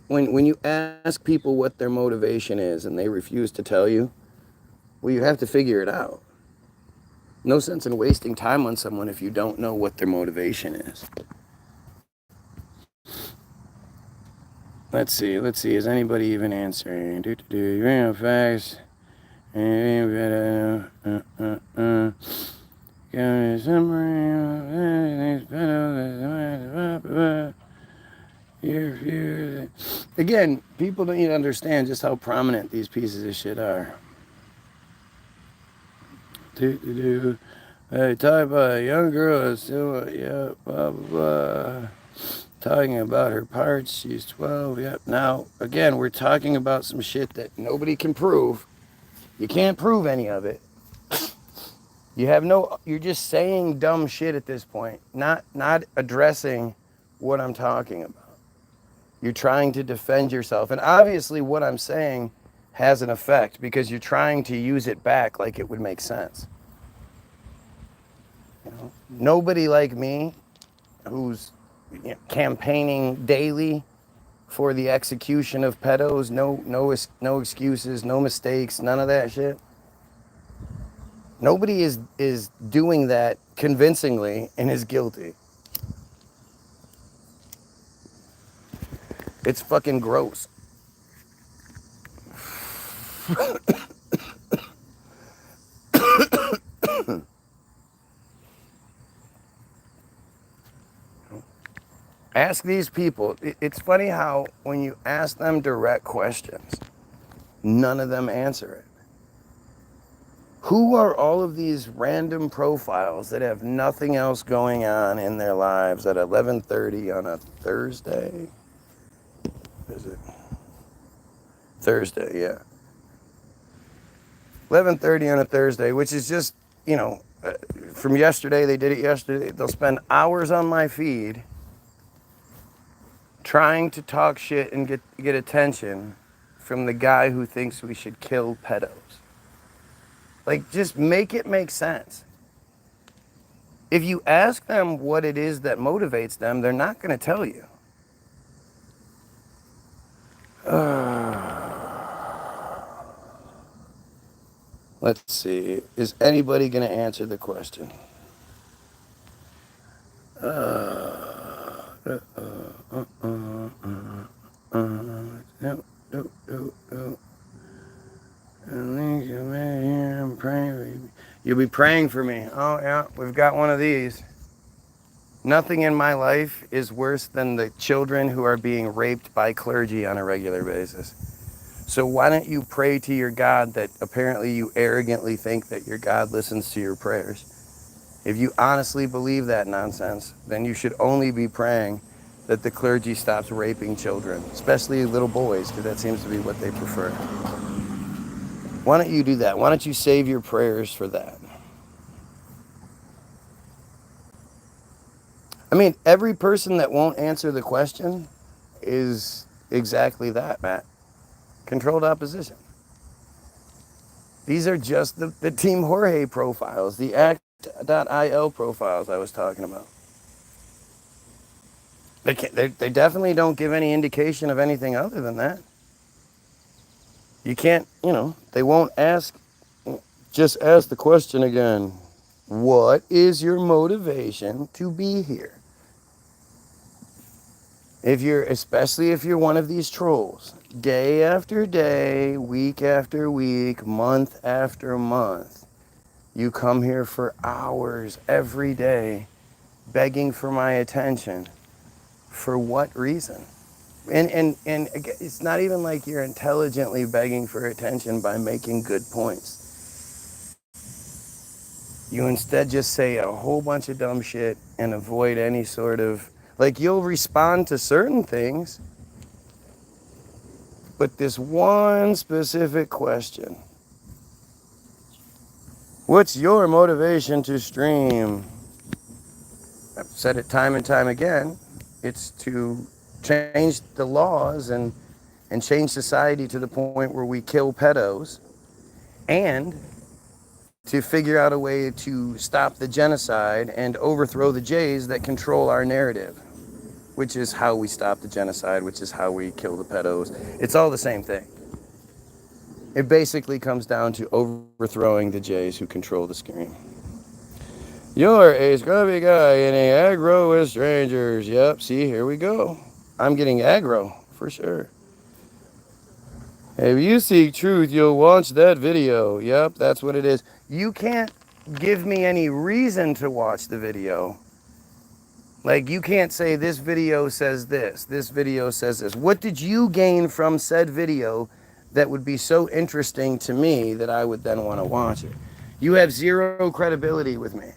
when you ask people what their motivation is and they refuse to tell you, well, you have to figure it out. No sense in wasting time on someone if you don't know what their motivation is. Let's see. Is anybody even answering? Facts. Again, people don't even understand just how prominent these pieces of shit are. Hey, talk about a young girl, still, yeah, blah, blah, blah. Talking about her parts, she's 12, yep. Now, again, we're talking about some shit that nobody can prove. You can't prove any of it. You're just saying dumb shit at this point, not addressing what I'm talking about. You're trying to defend yourself. And obviously what I'm saying has an effect because you're trying to use it back like it would make sense. Nobody like me who's campaigning daily for the execution of pedos, no excuses, no mistakes, none of that shit. Nobody is doing that convincingly and is guilty. It's fucking gross. Ask these people. It's funny how when you ask them direct questions, none of them answer it. Who are all of these random profiles that have nothing else going on in their lives at 11:30 on a Thursday? Is it? Thursday, yeah. 11:30 on a Thursday, which is just, from yesterday, they did it yesterday. They'll spend hours on my feed trying to talk shit and get attention from the guy who thinks we should kill pedos. Like, just make it make sense. If you ask them what it is that motivates them, they're not going to tell you. Let's see. Is anybody going to answer the question? No. I'm praying for you. You'll be praying for me. Oh, yeah, we've got one of these. Nothing in my life is worse than the children who are being raped by clergy on a regular basis. So why don't you pray to your God that apparently you arrogantly think that your God listens to your prayers? If you honestly believe that nonsense, then you should only be praying that the clergy stops raping children, especially little boys, because that seems to be what they prefer. Why don't you do that? Why don't you save your prayers for that? I mean, every person that won't answer the question is exactly that, Matt. Controlled opposition. These are just the Team Jorge profiles, the act.il profiles I was talking about. They definitely don't give any indication of anything other than that. You can't, they won't ask, just ask the question again. What is your motivation to be here? Especially if you're one of these trolls, day after day, week after week, month after month, you come here for hours every day begging for my attention. For what reason? And it's not even like you're intelligently begging for attention by making good points. You instead just say a whole bunch of dumb shit and avoid any sort of, like, you'll respond to certain things, but this one specific question, what's your motivation to stream? I've said it time and time again. It's to change the laws and change society to the point where we kill pedos, and to figure out a way to stop the genocide and overthrow the Jays that control our narrative, which is how we stop the genocide, which is how we kill the pedos. It's all the same thing. It basically comes down to overthrowing the Jays who control the screen. You're a scrubby guy getting aggro with strangers. Yep, see, here we go. I'm getting aggro, for sure. If you seek truth, you'll watch that video. Yep, that's what it is. You can't give me any reason to watch the video. Like, you can't say this video says this video says this. What did you gain from said video that would be so interesting to me that I would then want to watch it? You have zero credibility with me.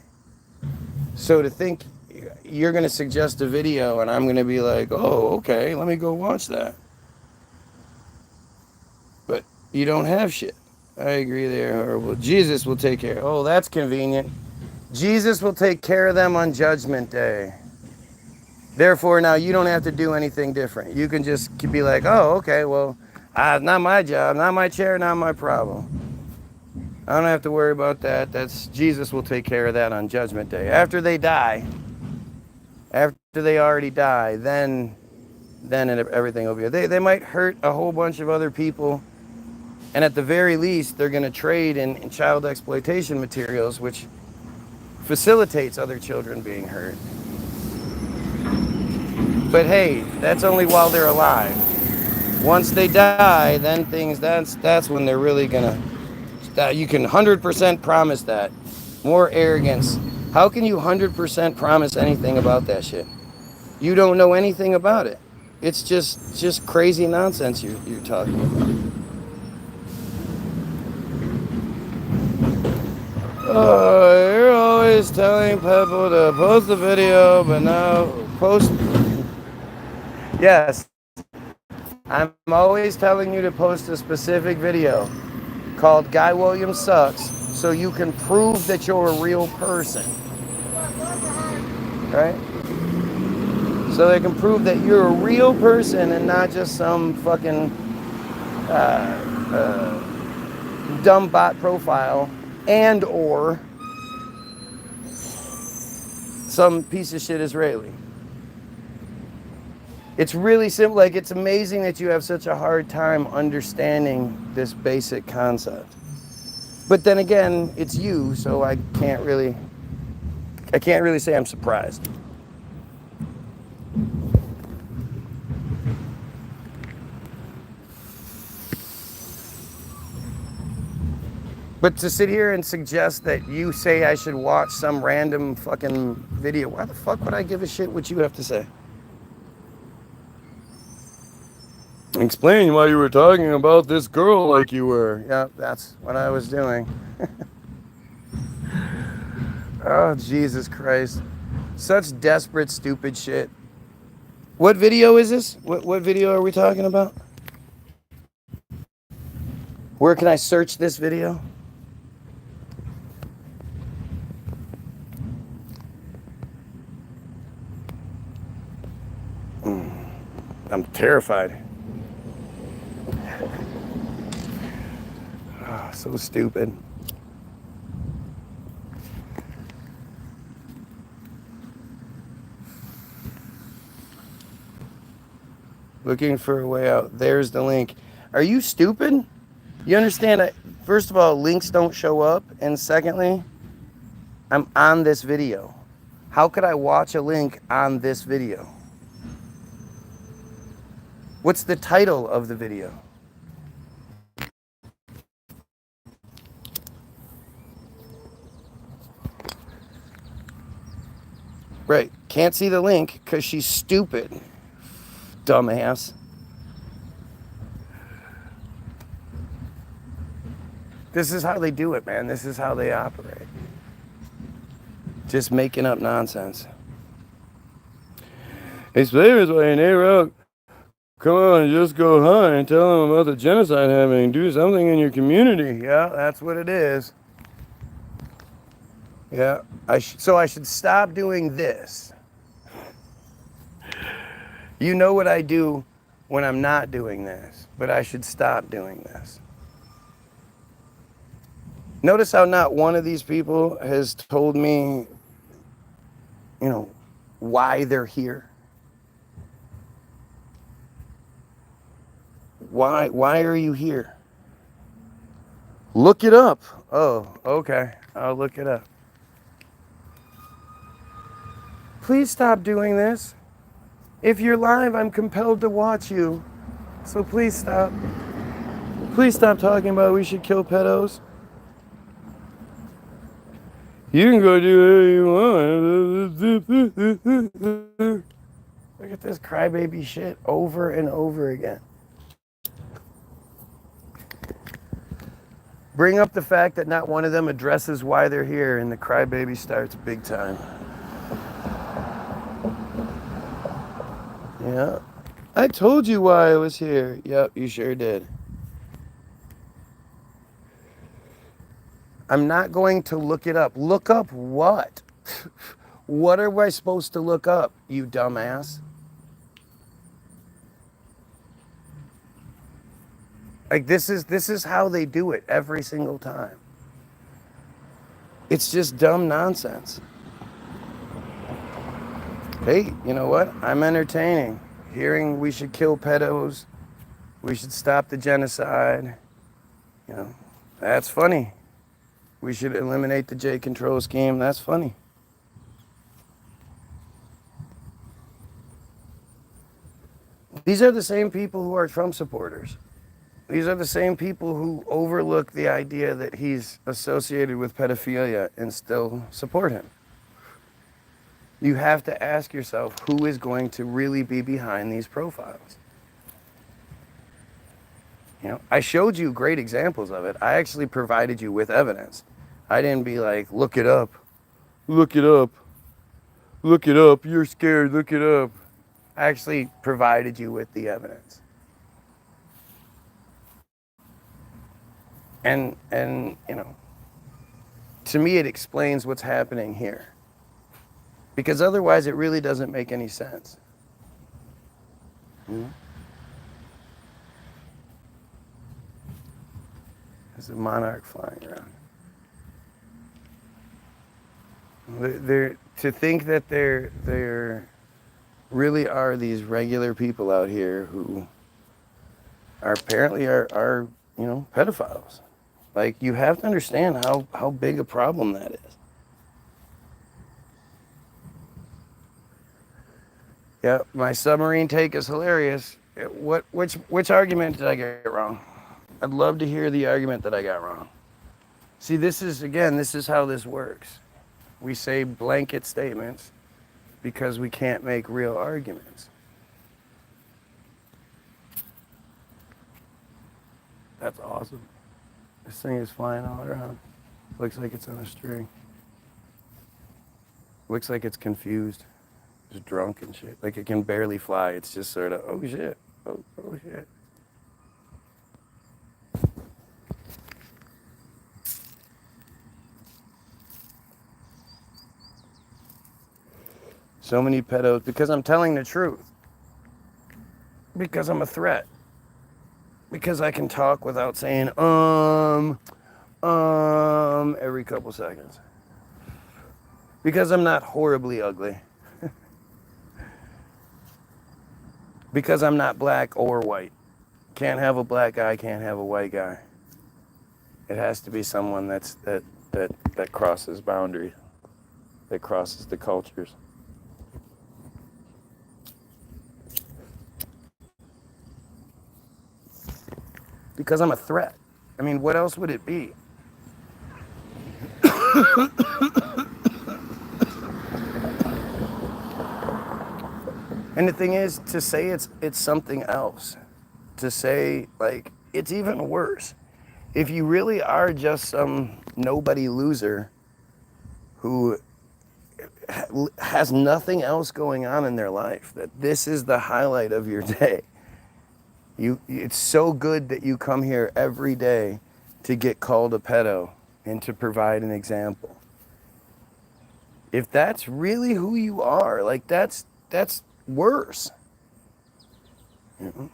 So to think you're going to suggest a video and I'm going to be like, oh, okay, let me go watch that. But you don't have shit. I agree they're horrible. Jesus will take care. Oh, that's convenient. Jesus will take care of them on Judgment Day. Therefore, now you don't have to do anything different. You can just be like, oh, okay, well, not my job, not my chair, not my problem. I don't have to worry about that. Jesus will take care of that on Judgment Day. After they die, after they already die, then everything will be. They might hurt a whole bunch of other people. And at the very least, they're going to trade in child exploitation materials, which facilitates other children being hurt. But hey, that's only while they're alive. Once they die, then that's when they're really going to, you can 100% promise that. More arrogance. How can you 100% promise anything about that shit? You don't know anything about it. It's just crazy nonsense you're talking about. Oh, you're always telling people to post the video, but now post. Yes, I'm always telling you to post a specific video called Guy Williams Sucks so you can prove that you're a real person. Right? So they can prove that you're a real person and not just some fucking dumb bot profile and or some piece of shit Israeli. It's really simple. Like, it's amazing that you have such a hard time understanding this basic concept. But then again, it's you, so I can't really say I'm surprised. But to sit here and suggest that you say I should watch some random fucking video, why the fuck would I give a shit what you have to say? Explain why you were talking about this girl like you were. Yeah, that's what I was doing. Oh, Jesus Christ. Such desperate, stupid shit. What video is this? What video are we talking about? Where can I search this video? I'm terrified. Oh, so stupid. Looking for a way out. There's the link. Are you stupid? You understand? First of all, links don't show up. And secondly, I'm on this video. How could I watch a link on this video? What's the title of the video? Right. Can't see the link because she's stupid. Dumbass. This is how they do it, man. This is how they operate. Just making up nonsense. Explain this way, Nate. Come on, just go high and tell them about the genocide happening. Do something in your community. Yeah, that's what it is. Yeah, so I should stop doing this. You know what I do when I'm not doing this, but I should stop doing this. Notice how not one of these people has told me, you know, why they're here. Why are you here? Look it up. Oh, okay. I'll look it up. Please stop doing this. If you're live, I'm compelled to watch you. So please stop. Please stop talking about we should kill pedos. You can go do whatever you want. Look at this crybaby shit over and over again. Bring up the fact that not one of them addresses why they're here, and the crybaby starts big time. Yeah. I told you why I was here. Yep, you sure did. I'm not going to look it up. Look up what? What are I supposed to look up, you dumbass? Like this is how they do it every single time. It's just dumb nonsense. Hey, you know what? I'm entertaining. Hearing we should kill pedos, we should stop the genocide. You know, that's funny. We should eliminate the J control scheme. That's funny. These are the same people who are Trump supporters. These are the same people who overlook the idea that he's associated with pedophilia and still support him. You have to ask yourself who is going to really be behind these profiles. You know, I showed you great examples of it. I actually provided you with evidence. I didn't be like, look it up. Look it up. Look it up. You're scared. Look it up. I actually provided you with the evidence. And you know, to me it explains what's happening here. Because otherwise it really doesn't make any sense. There's a monarch flying around. To think that there really are these regular people out here who are apparently are you know, pedophiles. Like, you have to understand how big a problem that is. Yeah, my submarine take is hilarious. Which argument did I get wrong? I'd love to hear the argument that I got wrong. See, this is, again, this is how this works. We say blanket statements because we can't make real arguments. That's awesome. This thing is flying all around. Looks like it's on a string. Looks like it's confused. Just drunk and shit. Like it can barely fly. It's just sort of, oh shit. Oh shit. So many pedos, because I'm telling the truth. Because I'm a threat. Because I can talk without saying, every couple seconds. Because I'm not horribly ugly. Because I'm not black or white. Can't have a black guy, can't have a white guy. It has to be someone that crosses boundaries, that crosses the cultures. Because I'm a threat. I mean, what else would it be? And the thing is, to say it's something else, to say, like, it's even worse. If you really are just some nobody loser who has nothing else going on in their life, that this is the highlight of your day, it's so good that you come here every day to get called a pedo and to provide an example. If that's really who you are, like, that's worse. You know?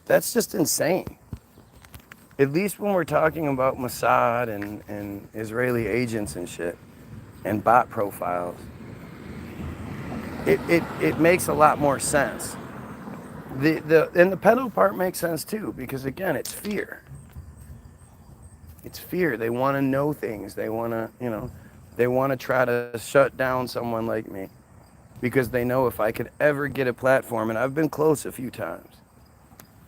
That's just insane. At least when we're talking about Mossad and Israeli agents and shit and bot profiles, it makes a lot more sense. And the pedo part makes sense too, because again, it's fear. It's fear. They want to know things. They want to, they want to try to shut down someone like me. Because they know if I could ever get a platform, and I've been close a few times.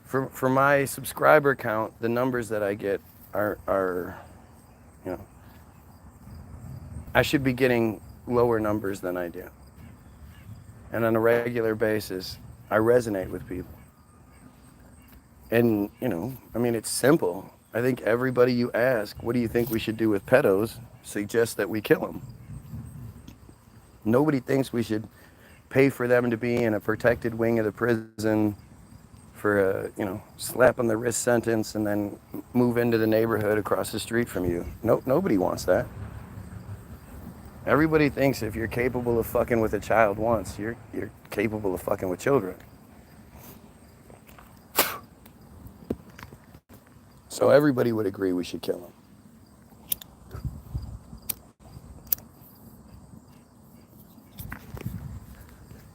For my subscriber count, the numbers that I get are I should be getting lower numbers than I do. And on a regular basis, I resonate with people. And, I mean, it's simple. I think everybody you ask, what do you think we should do with pedos, suggests that we kill them. Nobody thinks we should pay for them to be in a protected wing of the prison for a, slap on the wrist sentence and then move into the neighborhood across the street from you. Nobody wants that. Everybody thinks if you're capable of fucking with a child once, you're capable of fucking with children. So everybody would agree we should kill them.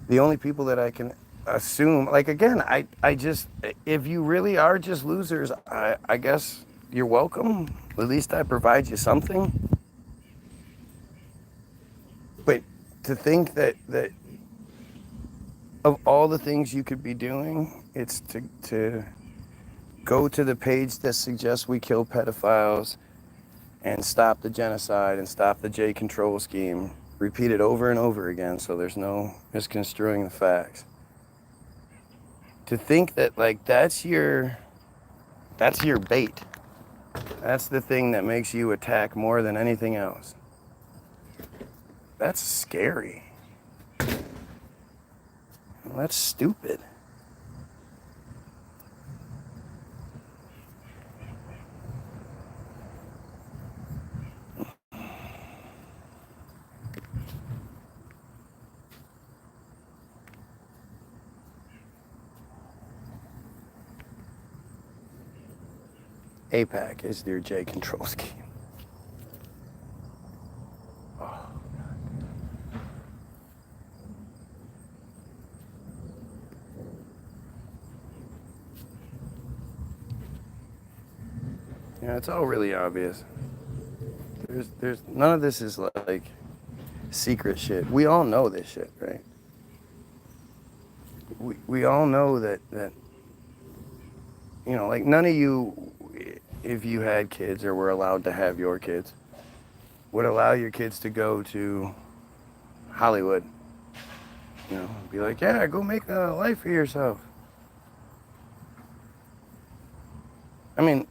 The only people that I can assume, like, again, I just, if you really are just losers, I guess you're welcome. At least I provide you something. But to think that of all the things you could be doing, it's to go to the page that suggests we kill pedophiles and stop the genocide and stop the J control scheme. Repeat it over and over again so there's no misconstruing the facts. To think that, like, that's your bait. That's the thing that makes you attack more than anything else. That's scary. That's stupid. APAC is their J control scheme. Oh. Yeah, it's all really obvious. There's none of this is like secret shit. We all know this shit, right? We all know that like none of you if you had kids or were allowed to have your kids, would allow your kids to go to Hollywood. You know, be like, yeah, go make a life for yourself. I mean,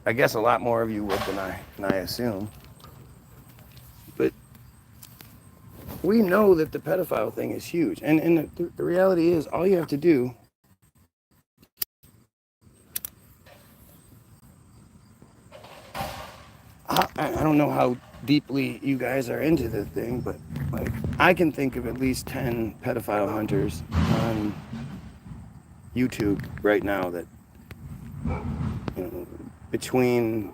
I guess a lot more of you would than I assume. But we know that the pedophile thing is huge. And the reality is, all you have to do I don't know how deeply you guys are into this thing, but like I can think of at least 10 pedophile hunters on YouTube right now that, you know, between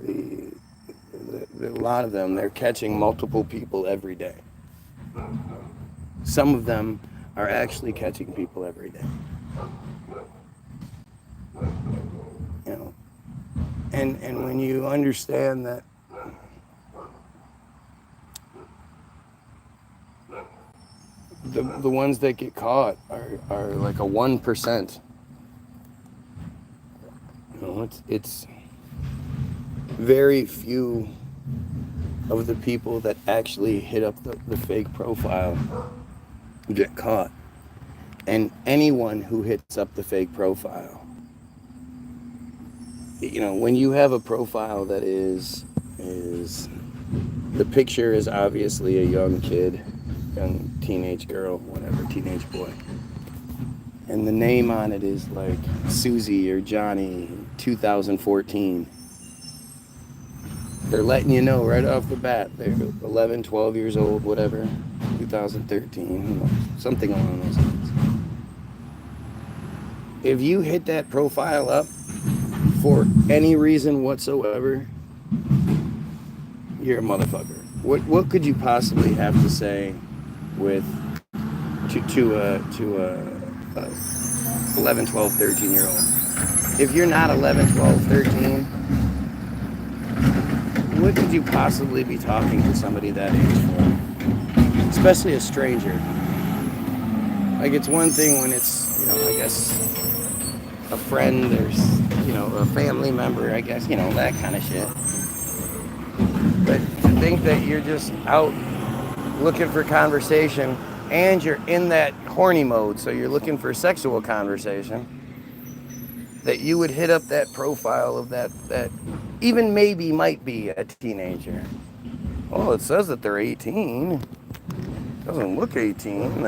a lot of them, they're catching multiple people every day. Some of them are actually catching people every day. You know, and when you understand that the ones that get caught are like a 1%. You know, it's very few of the people that actually hit up the fake profile get caught. And anyone who hits up the fake profile, you know, when you have a profile that is the picture is obviously a young kid, young teenage girl, whatever, teenage boy, and the name on it is like Susie or Johnny 2014. They're letting you know right off the bat they're 11, 12 years old, whatever, 2013, something along those lines. If you hit that profile up for any reason whatsoever, you're a motherfucker. What could you possibly have to say with to a 11, 12, 13 year old? If you're not 11, 12, 13, what could you possibly be talking to somebody that age for? Especially a stranger. Like, it's one thing when it's, you know, I guess a friend or, you know, a family member, I guess, you know, that kind of shit. But to think that you're just out looking for conversation and you're in that horny mode, so you're looking for sexual conversation, that you would hit up that profile of that even maybe might be a teenager. Oh, it says that they're 18. Doesn't look 18.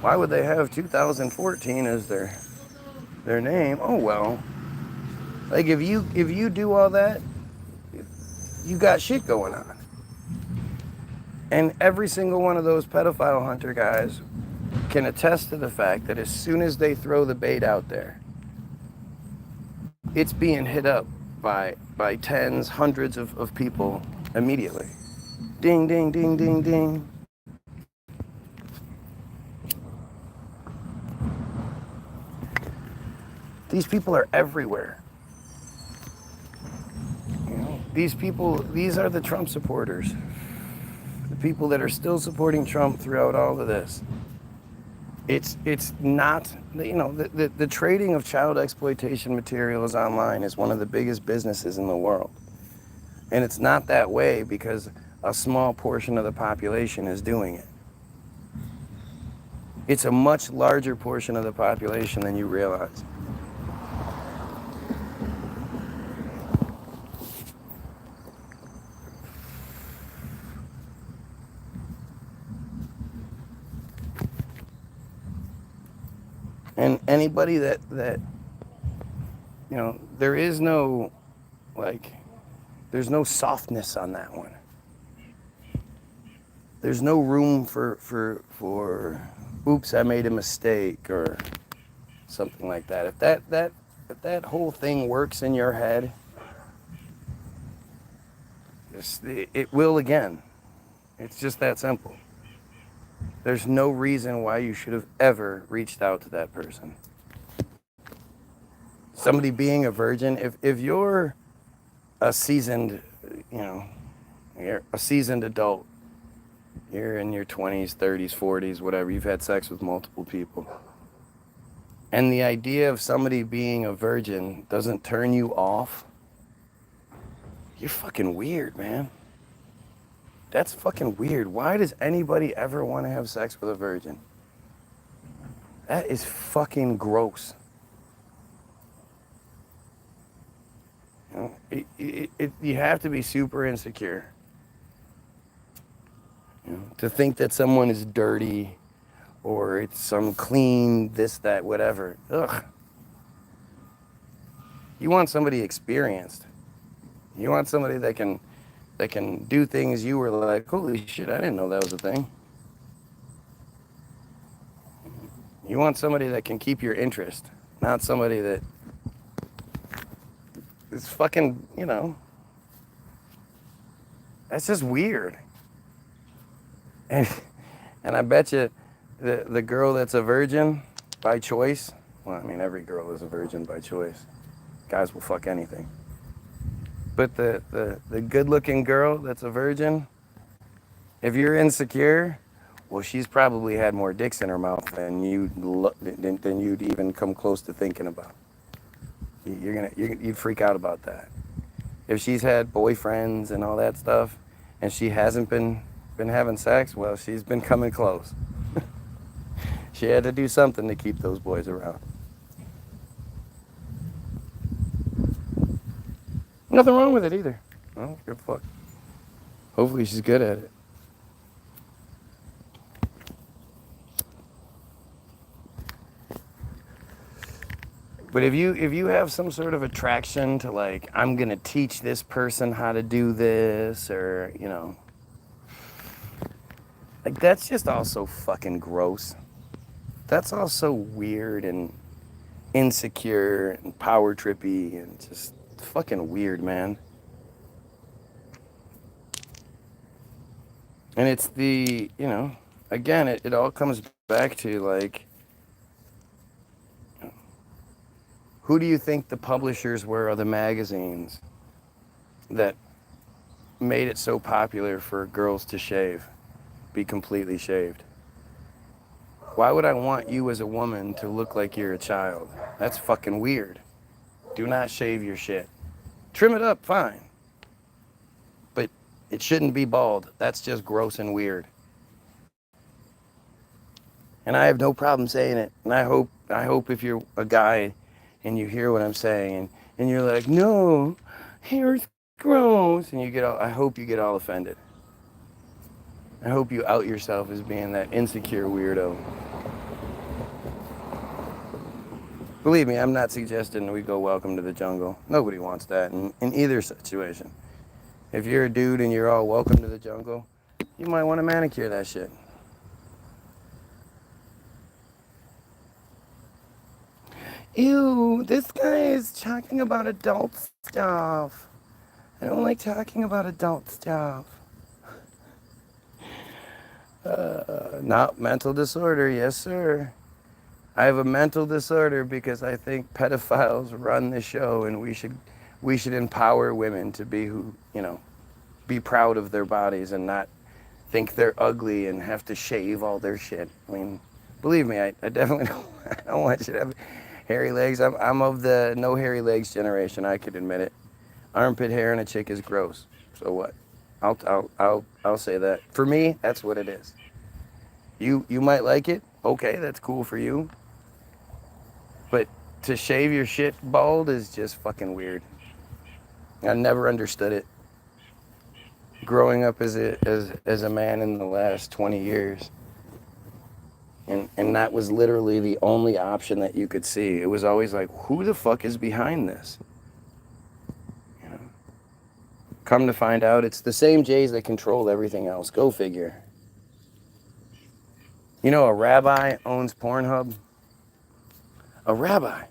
Why would they have 2014 as their name? Oh well. Like if you do all that, you got shit going on. And every single one of those pedophile hunter guys can attest to the fact that as soon as they throw the bait out there, it's being hit up by tens, hundreds of people immediately. Ding, ding, ding, ding, ding. These people are everywhere. You know, these are the Trump supporters. The people that are still supporting Trump throughout all of this. It's not, you know, the trading of child exploitation materials online is one of the biggest businesses in the world. And it's not that way because a small portion of the population is doing it. It's a much larger portion of the population than you realize. And anybody that you know, there is no, like, there's no softness on that one. There's no room for oops, I made a mistake or something like that. If that whole thing works in your head, it will again. It's just that simple. There's no reason why you should have ever reached out to that person. Somebody being a virgin, if you're a seasoned, you know, you're a seasoned adult, you're in your 20s, 30s, 40s, whatever, you've had sex with multiple people, and the idea of somebody being a virgin doesn't turn you off, you're fucking weird, man. That's fucking weird. Why does anybody ever want to have sex with a virgin? That is fucking gross. You know, you have to be super insecure, you know, to think that someone is dirty or it's some clean this, that, whatever. Ugh. You want somebody experienced. You want somebody that can do things you were like, holy shit, I didn't know that was a thing. You want somebody that can keep your interest, not somebody that is fucking, you know, that's just weird. And and I bet you the girl that's a virgin by choice, well, I mean, every girl is a virgin by choice. Guys will fuck anything. But the good-looking girl that's a virgin, if you're insecure, well, she's probably had more dicks in her mouth than you'd even come close to thinking about. You'd freak out about that. If she's had boyfriends and all that stuff, and she hasn't been having sex, well, she's been coming close. She had to do something to keep those boys around. Nothing wrong with it either. Oh, good fuck. Hopefully she's good at it. But if you have some sort of attraction to, like, I'm gonna teach this person how to do this, or, you know, like, that's just also fucking gross. That's also weird and insecure and power trippy and just fucking weird, man. And it's the, you know, again, it all comes back to, like, who do you think the publishers were of the magazines that made it so popular for girls to shave, be completely shaved? Why would I want you as a woman to look like you're a child? That's fucking weird. Do not shave your shit. Trim it up, fine. But it shouldn't be bald. That's just gross and weird. And I have no problem saying it. And I hope if you're a guy and you hear what I'm saying and you're like, no, hair's gross, and I hope you get all offended. I hope you out yourself as being that insecure weirdo. Believe me, I'm not suggesting we go welcome to the jungle. Nobody wants that in either situation. If you're a dude and you're all welcome to the jungle, you might want to manicure that shit. Ew, this guy is talking about adult stuff. I don't like talking about adult stuff. Not mental disorder, yes sir. I have a mental disorder because I think pedophiles run the show, and we should empower women to be who, you know, be proud of their bodies and not think they're ugly and have to shave all their shit. I mean, believe me, I definitely don't want you to have hairy legs. I'm of the no hairy legs generation. I could admit it. Armpit hair in a chick is gross. So what? I'll say that. For me, that's what it is. You might like it. Okay, that's cool for you. But to shave your shit bald is just fucking weird. I never understood it. Growing up as a man in the last 20 years. And that was literally the only option that you could see. It was always like, who the fuck is behind this? You know? Come to find out, it's the same Jays that control everything else. Go figure. You know, a rabbi owns Pornhub. A rabbi.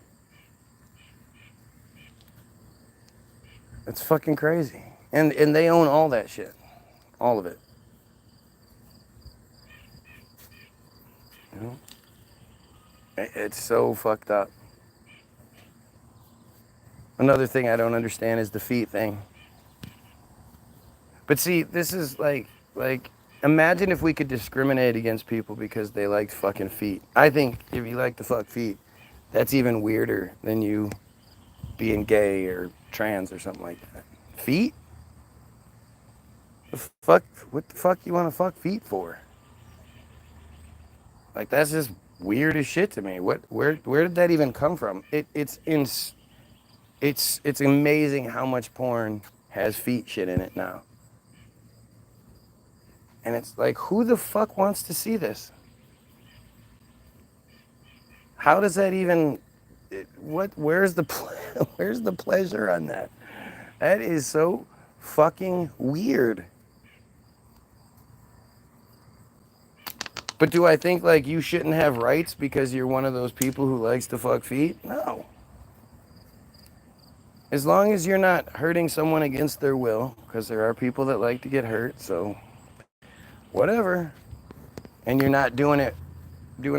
It's fucking crazy. And they own all that shit. All of it. You know? It's so fucked up. Another thing I don't understand is the feet thing. But see, this is like, imagine if we could discriminate against people because they liked fucking feet. I think if you like to fuck feet, That's even weirder than you being gay or trans or something like that. Feet? The fuck? What the fuck you want to fuck feet for? Like that's just weird as shit to me. Where did that even come from? It's amazing how much porn has feet shit in it now. And it's like, who the fuck wants to see this? How does that even? Where's the where's the pleasure on that? That is so fucking weird. But do I think like you shouldn't have rights because you're one of those people who likes to fuck feet? No. As long as you're not hurting someone against their will, because there are people that like to get hurt, so whatever. And you're not doing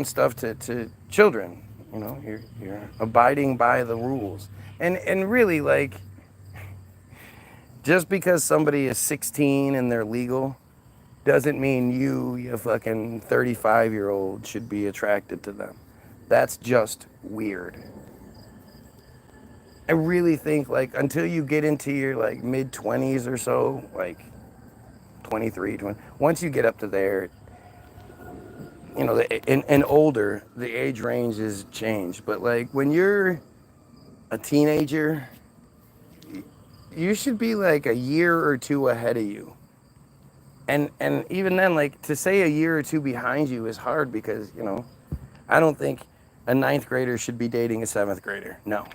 stuff to children. You know, you're abiding by the rules. And really, like, just because somebody is 16 and they're legal doesn't mean you fucking 35-year-old should be attracted to them. That's just weird. I really think, like, until you get into your, like, mid-20s or so, like 23, 20, once you get up to there, you know, and older, the age range is changed. But, like, when you're a teenager, you should be, like, a year or two ahead of you. And even then, like, to say a year or two behind you is hard because, you know, I don't think a 9th grader should be dating a 7th grader. No.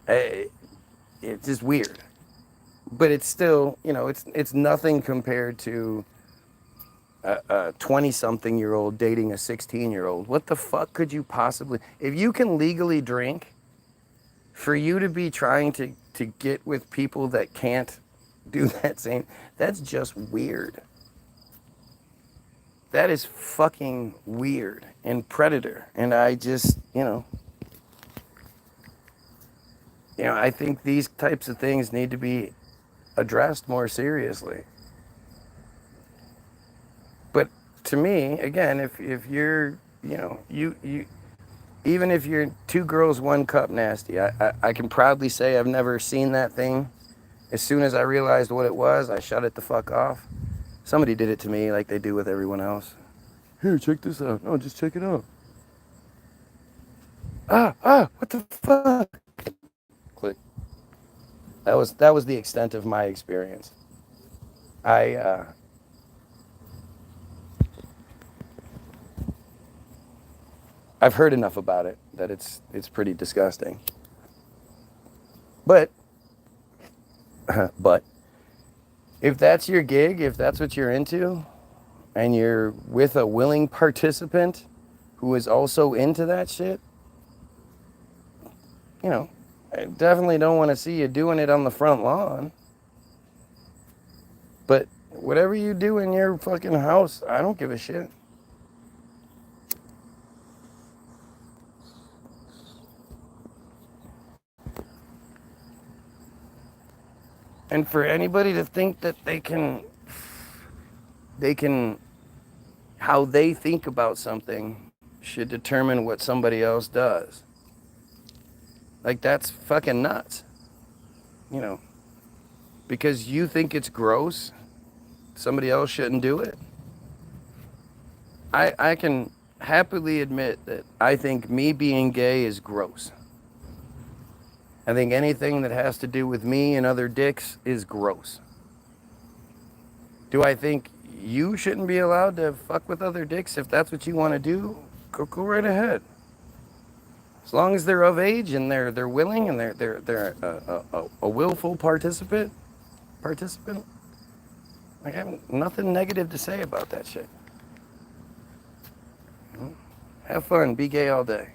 It's just weird. But it's still, you know, it's nothing compared to a 20-something-year-old dating a 16-year-old. What the fuck could you possibly... If you can legally drink, for you to be trying to get with people that can't do that same... That's just weird. That is fucking weird and predator. And I just, you know, I think these types of things need to be addressed more seriously. But to me, again, if you're, you know, you even if you're 2 girls, 1 cup nasty, I can proudly say I've never seen that thing. As soon as I realized what it was, I shut it the fuck off. Somebody did it to me like they do with everyone else. Here, check this out. No, just check it out. What the fuck? Click. That was the extent of my experience. I've heard enough about it that it's pretty disgusting. But if that's your gig, if that's what you're into, and you're with a willing participant who is also into that shit, you know, I definitely don't want to see you doing it on the front lawn. But whatever you do in your fucking house, I don't give a shit. And for anybody to think that they can, how they think about something should determine what somebody else does. Like, that's fucking nuts. You know, because you think it's gross, somebody else shouldn't do it. I can happily admit that I think me being gay is gross. I think anything that has to do with me and other dicks is gross. Do I think you shouldn't be allowed to fuck with other dicks if that's what you want to do? Go right ahead. As long as they're of age and they're willing and they're a willful participant. I have nothing negative to say about that shit. Have fun, be gay all day.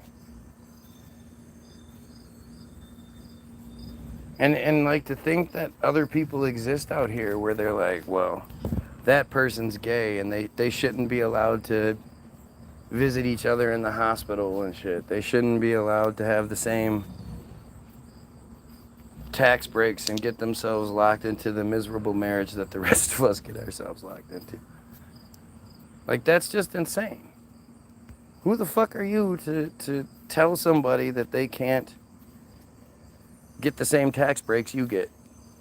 And like, to think that other people exist out here where they're like, well, that person's gay and they shouldn't be allowed to visit each other in the hospital and shit. They shouldn't be allowed to have the same tax breaks and get themselves locked into the miserable marriage that the rest of us get ourselves locked into. Like, that's just insane. Who the fuck are you to tell somebody that they can't get the same tax breaks you get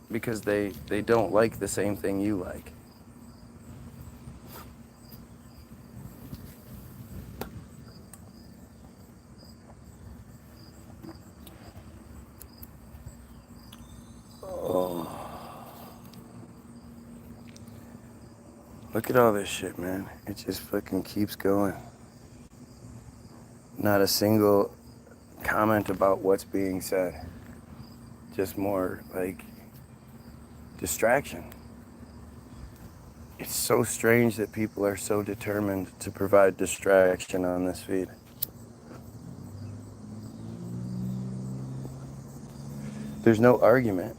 because they don't like the same thing you like? Oh. Look at all this shit, man. It just fucking keeps going. Not a single comment about what's being said. Just more like distraction. It's so strange that people are so determined to provide distraction on this feed. There's no argument.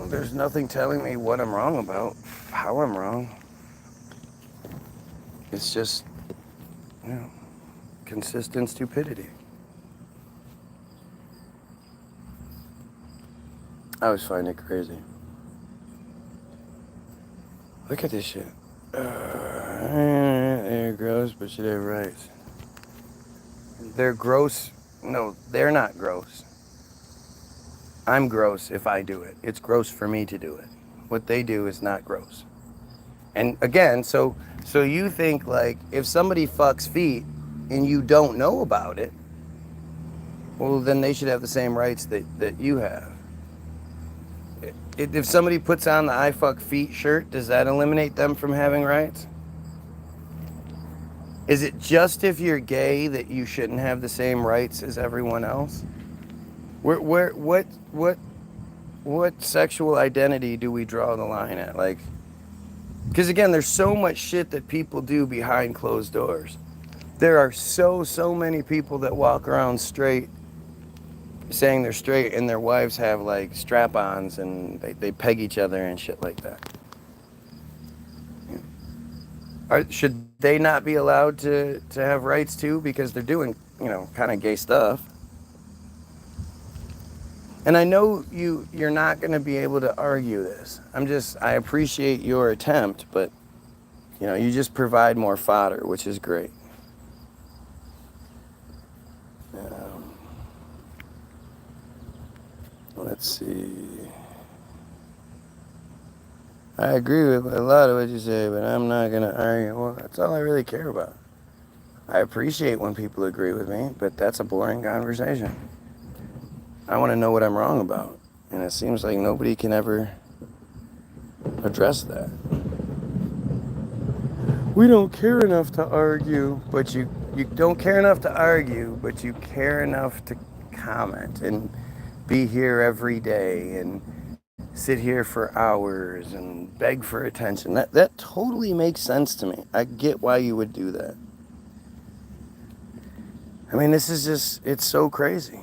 There's nothing telling me what I'm wrong about, how I'm wrong. It's just, consistent stupidity. I always find it crazy. Look at this shit. They're gross, but should have rights. They're gross. No, they're not gross. I'm gross if I do it. It's gross for me to do it. What they do is not gross. And again, so you think like if somebody fucks feet and you don't know about it, well, then they should have the same rights that you have. If somebody puts on the I fuck feet shirt, does that eliminate them from having rights? Is it just if you're gay that you shouldn't have the same rights as everyone else? What sexual identity do we draw the line at? Like, because again, there's so much shit that people do behind closed doors. There are so many people that walk around straight, saying they're straight, and their wives have like strap-ons and they peg each other and shit like that. Should they not be allowed to have rights too because they're doing, kind of gay stuff? And I know you're not going to be able to argue this. I appreciate your attempt, but, you just provide more fodder, which is great. Let's see. I agree with a lot of what you say, but I'm not going to argue. Well, that's all I really care about. I appreciate when people agree with me, but that's a boring conversation. I want to know what I'm wrong about. And it seems like nobody can ever address that. We don't care enough to argue, but you don't care enough to argue, but you care enough to comment and be here every day and sit here for hours and beg for attention. That totally makes sense to me. I get why you would do that. I mean, this is just, it's so crazy.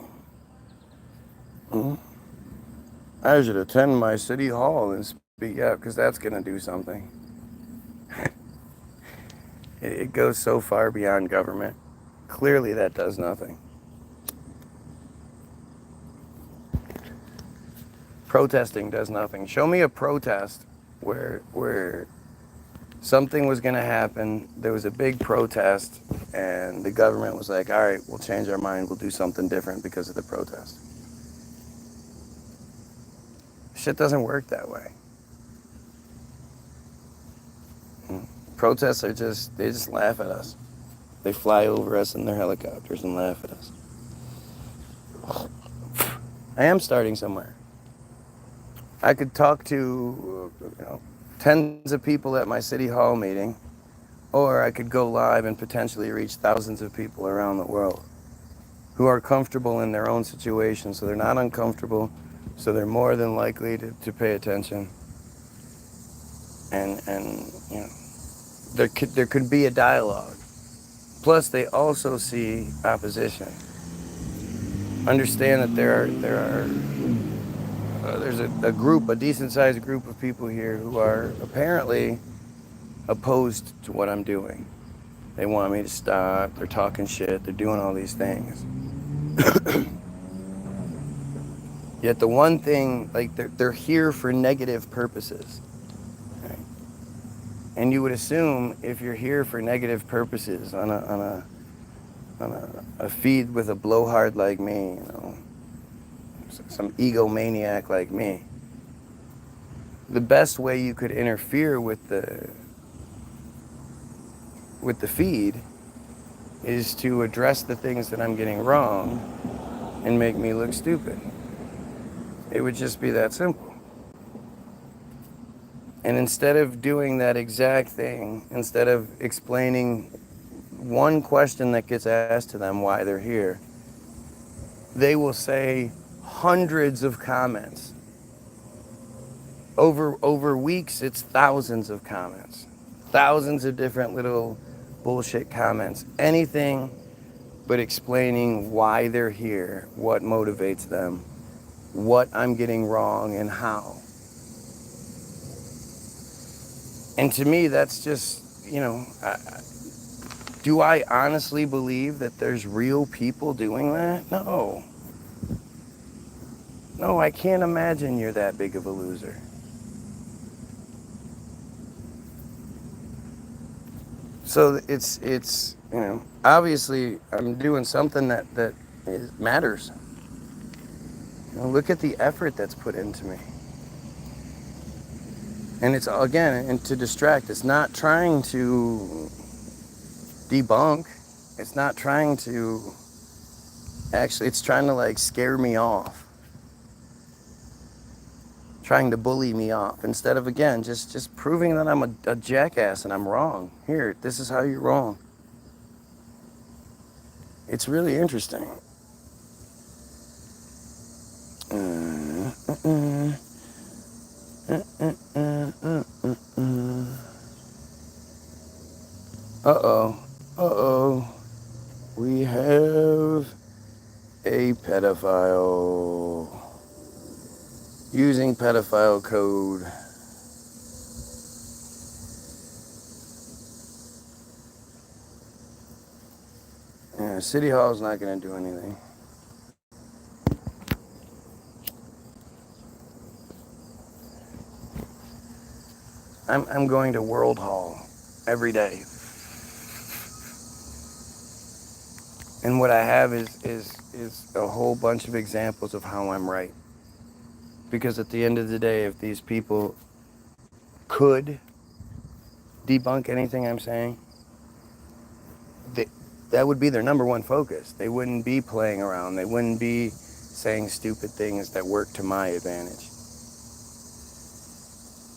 I should attend my city hall and speak up because that's going to do something. It goes so far beyond government. Clearly that does nothing. Protesting does nothing. Show me a protest where something was going to happen, there was a big protest, and the government was like, all right, we'll change our mind, we'll do something different because of the protest. Shit doesn't work that way. Protests they just laugh at us. They fly over us in their helicopters and laugh at us. I am starting somewhere. I could talk to tens of people at my city hall meeting, or I could go live and potentially reach thousands of people around the world who are comfortable in their own situation, so they're not uncomfortable, so they're more than likely to pay attention. And there could be a dialogue. Plus, they also see opposition. Understand that there's a decent-sized group of people here who are apparently opposed to what I'm doing. They want me to stop, they're talking shit, they're doing all these things. Yet the one thing, like, they're here for negative purposes. Right? And you would assume if you're here for negative purposes on a feed with a blowhard like me, you know, some egomaniac like me, the best way you could interfere with the feed is to address the things that I'm getting wrong and make me look stupid. It would just be that simple. And instead of doing that exact thing, instead of explaining one question that gets asked to them why they're here, they will say hundreds of comments. Over weeks, it's thousands of comments. Thousands of different little bullshit comments. Anything but explaining why they're here, what motivates them, what I'm getting wrong, and how. And to me, that's just, you know, do I honestly believe that there's real people doing that? No. No, I can't imagine you're that big of a loser. So it's you know, obviously I'm doing something that matters. You know, look at the effort that's put into me. And it's, again, and to distract, it's not trying to debunk. It's not trying to, actually, it's trying to like scare me off. Trying to bully me off instead of, again, just proving that I'm a jackass and I'm wrong. Here, this is how you're wrong. It's really interesting. Uh-oh. We have a pedophile using pedophile code. Yeah, City Hall's not going to do anything. I'm going to World Hall every day. And what I have is a whole bunch of examples of how I'm right. Because at the end of the day, if these people could debunk anything I'm saying, that would be their number one focus. They wouldn't be playing around. They wouldn't be saying stupid things that work to my advantage.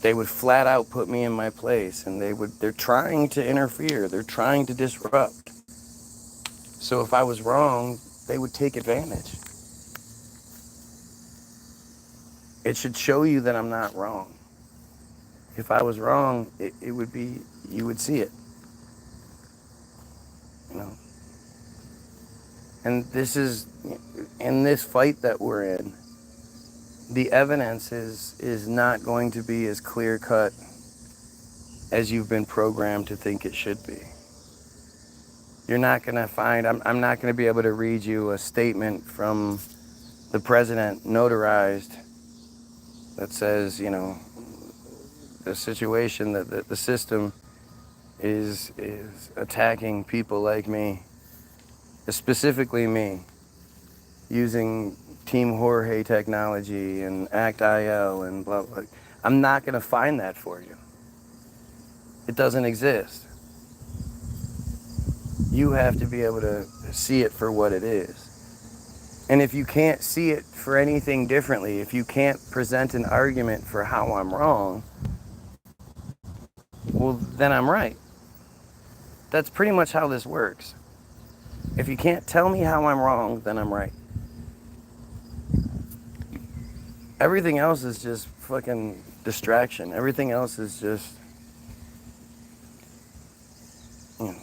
They would flat out put me in my place, and they're trying to interfere. They're trying to disrupt. So if I was wrong, they would take advantage. It should show you that I'm not wrong. If I was wrong, it would be, you would see it. You know? And this is, in this fight that we're in, the evidence is not going to be as clear-cut as you've been programmed to think it should be. You're not going to find, I'm not going to be able to read you a statement from the president notarized that says, you know, the situation, that the system is attacking people like me, specifically me, using Team Jorge technology and act.il and blah, blah. I'm not going to find that for you. It doesn't exist. You have to be able to see it for what it is. And if you can't see it for anything differently, if you can't present an argument for how I'm wrong, well, then I'm right. That's pretty much how this works. If you can't tell me how I'm wrong, then I'm right. Everything else is just fucking distraction. Everything else is just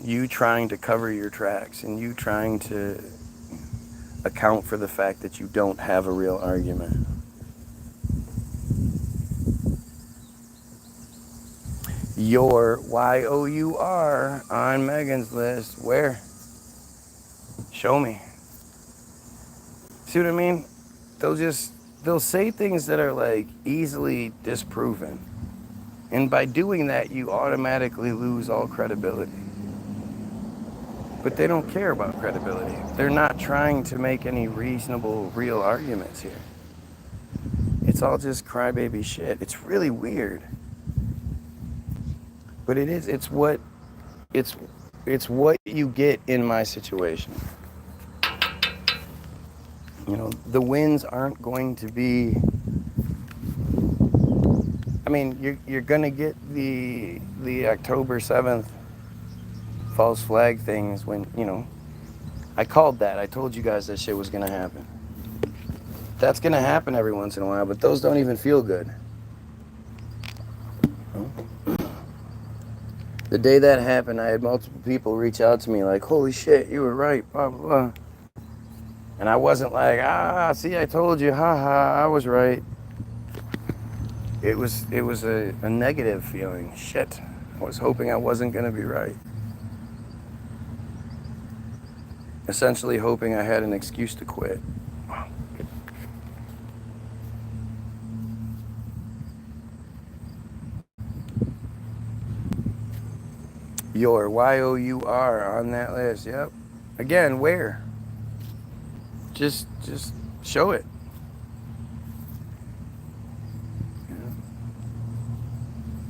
you trying to cover your tracks and you trying to account for the fact that you don't have a real argument. Your Y-O-U-R on Megan's list. Where? Show me. See what I mean? They'll say things that are like easily disproven. And by doing that, you automatically lose all credibility. But they don't care about credibility. They're not trying to make any reasonable, real arguments here. It's all just crybaby shit. It's really weird. But it is. It's what you get in my situation. You know, the wins aren't going to be. I mean, you're gonna get the October 7th false flag things when, you know, I called that. I told you guys that shit was gonna happen. That's gonna happen every once in a while, but those don't even feel good. The day that happened, I had multiple people reach out to me like, holy shit, you were right, blah, blah, blah. And I wasn't like, see, I told you, haha, I was right. It was a negative feeling. Shit, I was hoping I wasn't gonna be right. Essentially hoping I had an excuse to quit. Your Y-O-U-R on that list, yep. Again, where? Just show it.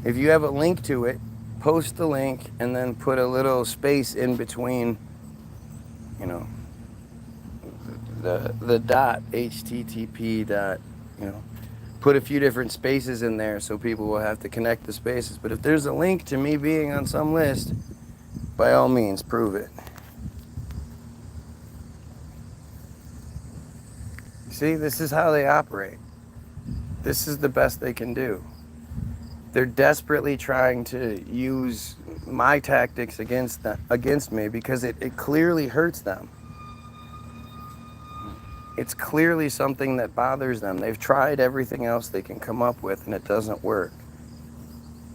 If you have a link to it, post the link and then put a little space in between, you know, the dot, HTTP dot, you know, put a few different spaces in there so people will have to connect the spaces. But if there's a link to me being on some list, by all means, prove it. See, this is how they operate. This is the best they can do. They're desperately trying to use my tactics against me because it clearly hurts them. It's clearly something that bothers them. They've tried everything else they can come up with and it doesn't work.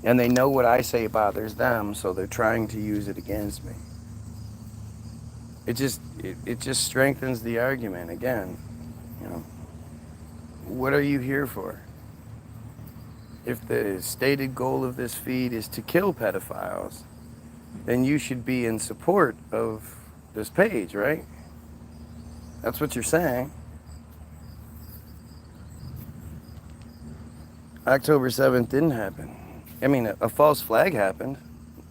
And they know what I say bothers them, so they're trying to use it against me. It just strengthens the argument again. You know, what are you here for? If the stated goal of this feed is to kill pedophiles, then you should be in support of this page, right? That's what you're saying. October 7th didn't happen. I mean, a false flag happened.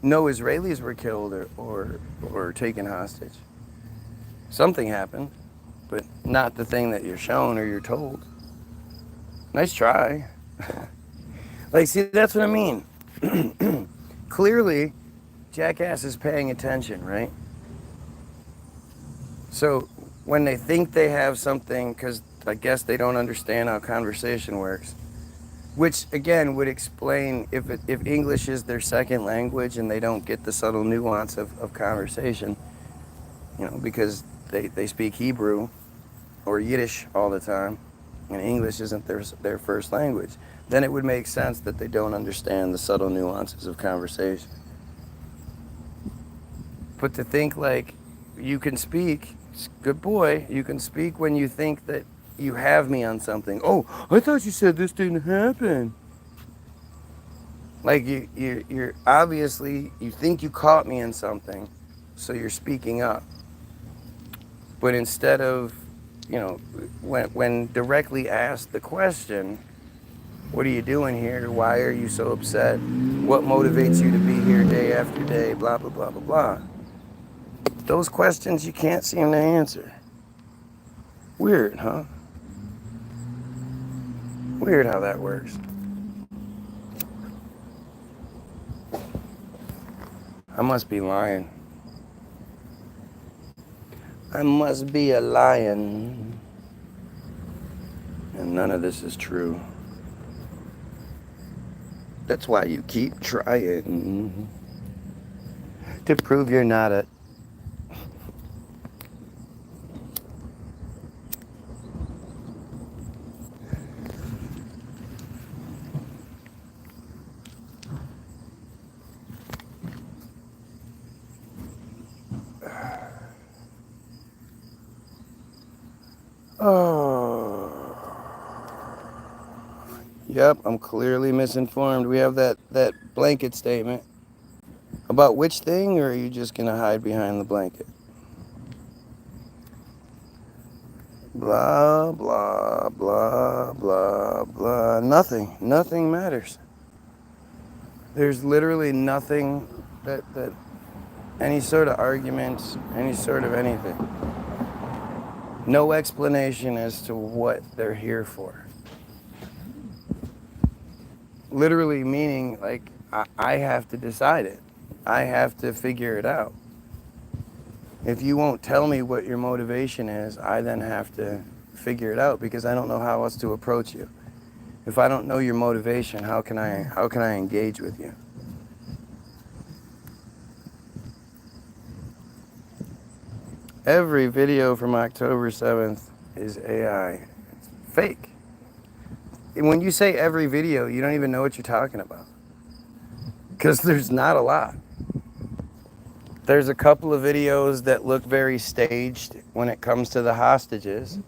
No Israelis were killed or taken hostage. Something happened, but not the thing that you're shown or you're told. Nice try. Like, see, that's what I mean. Clearly, Jackass is paying attention, right? So when they think they have something, because I guess they don't understand how conversation works, which again would explain if English is their second language and they don't get the subtle nuance of conversation, you know, because they speak Hebrew or Yiddish all the time, and English isn't their first language, then it would make sense that they don't understand the subtle nuances of conversation. But to think like you can speak, good boy, you can speak when you think that you have me on something. Oh, I thought you said this didn't happen. Like you're obviously, you think you caught me in something, so you're speaking up. But instead of, you know, when directly asked the question, what are you doing here? Why are you so upset? What motivates you to be here day after day? Blah, blah, blah, blah, blah. Those questions you can't seem to answer. Weird, huh? Weird how that works. I must be lying. I must be a lion. And none of this is true. That's why you keep trying to prove you're not a... Oh, Yep, I'm clearly misinformed. We have that blanket statement. About which thing, or are you just gonna hide behind the blanket? Blah, blah, blah, blah, blah. Nothing. Nothing matters. There's literally nothing that any sort of arguments, any sort of anything. No explanation as to what they're here for. Literally meaning, like, I have to decide it. I have to figure it out. If you won't tell me what your motivation is, I then have to figure it out because I don't know how else to approach you. If I don't know your motivation, how can I engage with you? Every video from October 7th is AI. It's fake. And when you say every video, you don't even know what you're talking about. Because there's not a lot. There's a couple of videos that look very staged when it comes to the hostages.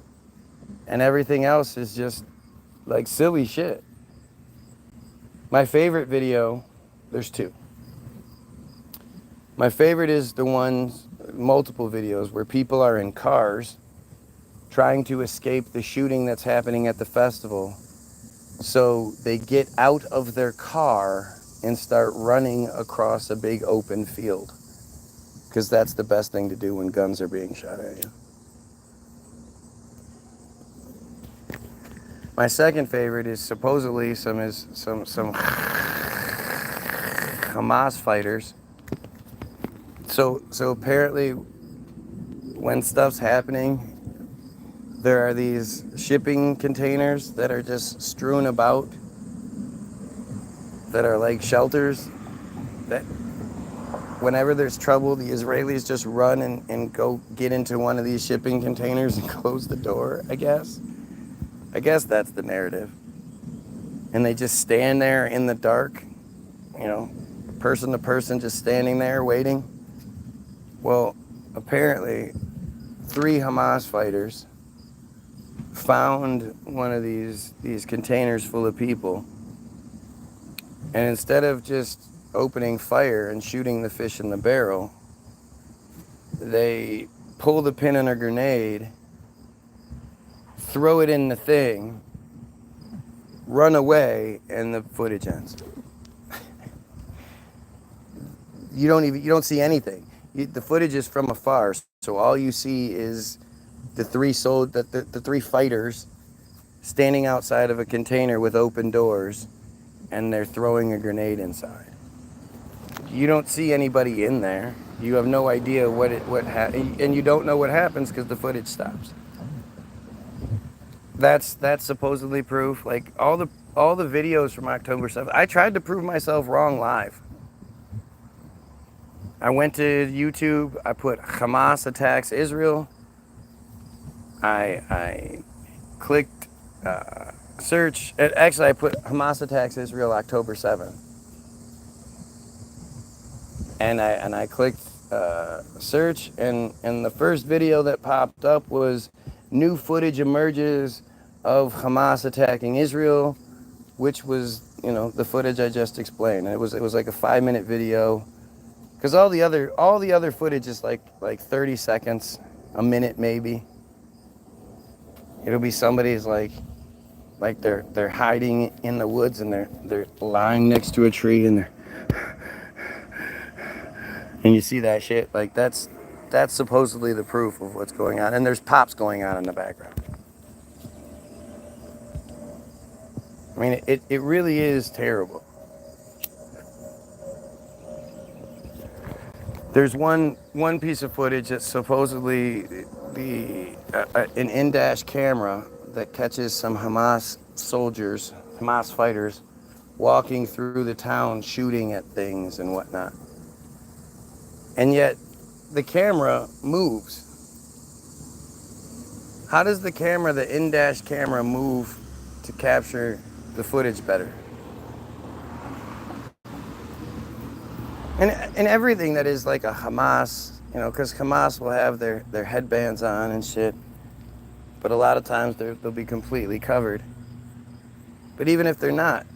And everything else is just like silly shit. My favorite video, there's two. My favorite is the ones, multiple videos, where people are in cars trying to escape the shooting that's happening at the festival. So they get out of their car and start running across a big open field. Because that's the best thing to do when guns are being shot at you. My second favorite is supposedly some Hamas fighters. So apparently when stuff's happening, there are these shipping containers that are just strewn about that are like shelters that whenever there's trouble, the Israelis just run and go get into one of these shipping containers and close the door, I guess. I guess that's the narrative. And they just stand there in the dark, you know, person to person, just standing there waiting. Well, apparently 3 Hamas fighters found one of these containers full of people, and instead of just opening fire and shooting the fish in the barrel, they pull the pin on a grenade, throw it in the thing, run away, and the footage ends. You don't see anything. The footage is from afar, so all you see is the 3 fighters standing outside of a container with open doors, and they're throwing a grenade inside. You don't see anybody in there. You have no idea and you don't know what happens because the footage stops. That's supposedly proof. Like all the videos from October 7th. I tried to prove myself wrong live. I went to YouTube. I put Hamas attacks Israel. I clicked search. Actually, I put Hamas attacks Israel October 7th. And I clicked search, and the first video that popped up was new footage emerges of Hamas attacking Israel, which was, you know, the footage I just explained. And it was like a 5-minute video, because all the other footage is like 30 seconds, a minute maybe. It'll be somebody's like they're hiding in the woods, and they're lying next to a tree, and you see that shit. Like that's supposedly the proof of what's going on, and there's pops going on in the background. I mean, it really is terrible. There's one piece of footage that's supposedly an in-dash camera that catches some Hamas soldiers, Hamas fighters, walking through the town shooting at things and whatnot. And yet, the camera moves. How does the in-dash camera move to capture the footage better? And everything that is like a Hamas, you know, because Hamas will have their headbands on and shit, but a lot of times they'll be completely covered. But even if they're not,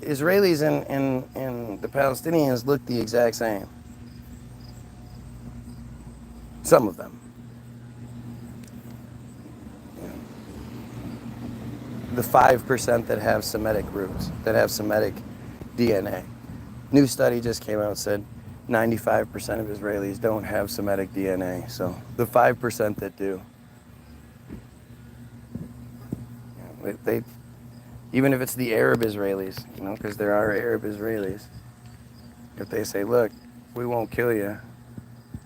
Israelis and the Palestinians look the exact same. Some of them. The 5% that have Semitic roots, that have Semitic DNA. New study just came out and said 95% of Israelis don't have Semitic DNA. So the 5% that do, they even if it's the Arab Israelis, because there are Arab Israelis, if they say, look, we won't kill you,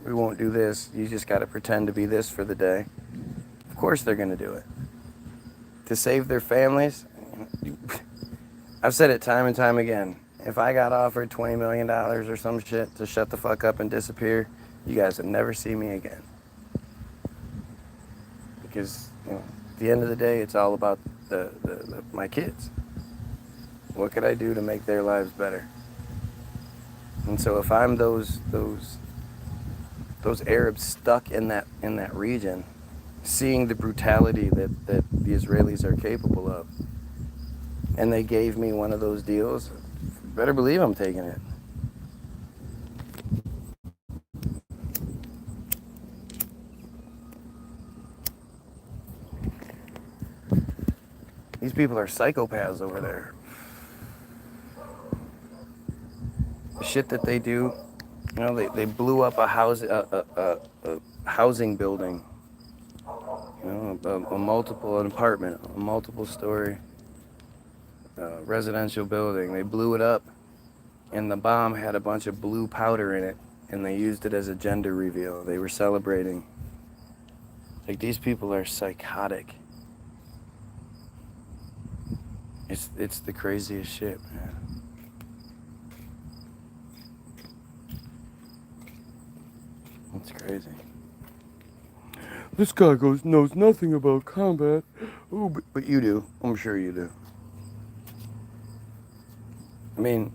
we won't do this, you just got to pretend to be this for the day, of course they're going to do it. To save their families, I've said it time and time again, if I got offered $20 million or some shit to shut the fuck up and disappear, you guys would never see me again. Because, at the end of the day, it's all about my kids. What could I do to make their lives better? And so if I'm those Arabs stuck in that region, seeing the brutality that the Israelis are capable of, and they gave me one of those deals, better believe I'm taking it. These people are psychopaths over there. The shit that they do, they blew up a housing building, an apartment, a multiple story residential building. They blew it up, and the bomb had a bunch of blue powder in it, and they used it as a gender reveal. They were celebrating. Like, these people are psychotic. It's the craziest shit, man. It's crazy. This guy knows nothing about combat. Oh, but you do. I'm sure you do. I mean,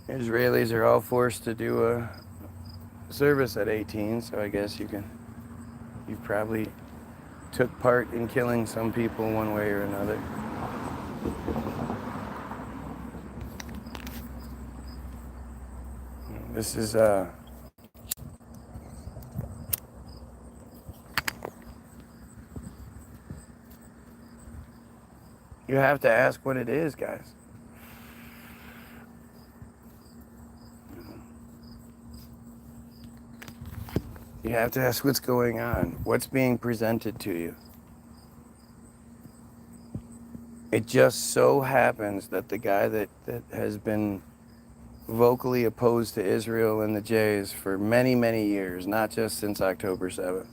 Israelis are all forced to do a service at 18, so I guess you probably took part in killing some people one way or another. This is you have to ask what it is, guys. You have to ask what's going on, what's being presented to you. It just so happens that the guy that has been vocally opposed to Israel and the Jays for many, many years, not just since October 7th.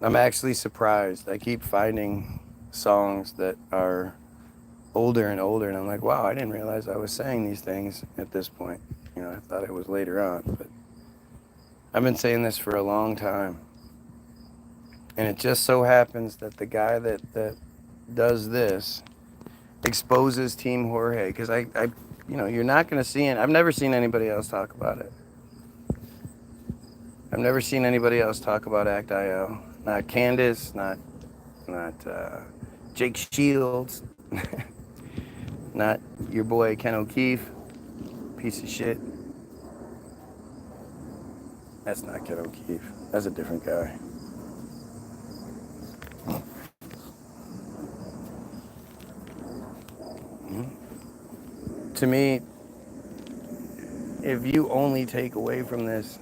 I'm actually surprised. I keep finding songs that are older and older, and I'm like, wow, I didn't realize I was saying these things at this point. I thought it was later on, but I've been saying this for a long time. And it just so happens that the guy that does this exposes Team Jorge, because you're not going to see it. I've never seen anybody else talk about it. I've never seen anybody else talk about act.il. Not Candace, not Jake Shields, not your boy Ken O'Keefe, piece of shit. That's not Ken O'Keefe. That's a different guy. To me, if you only take away from this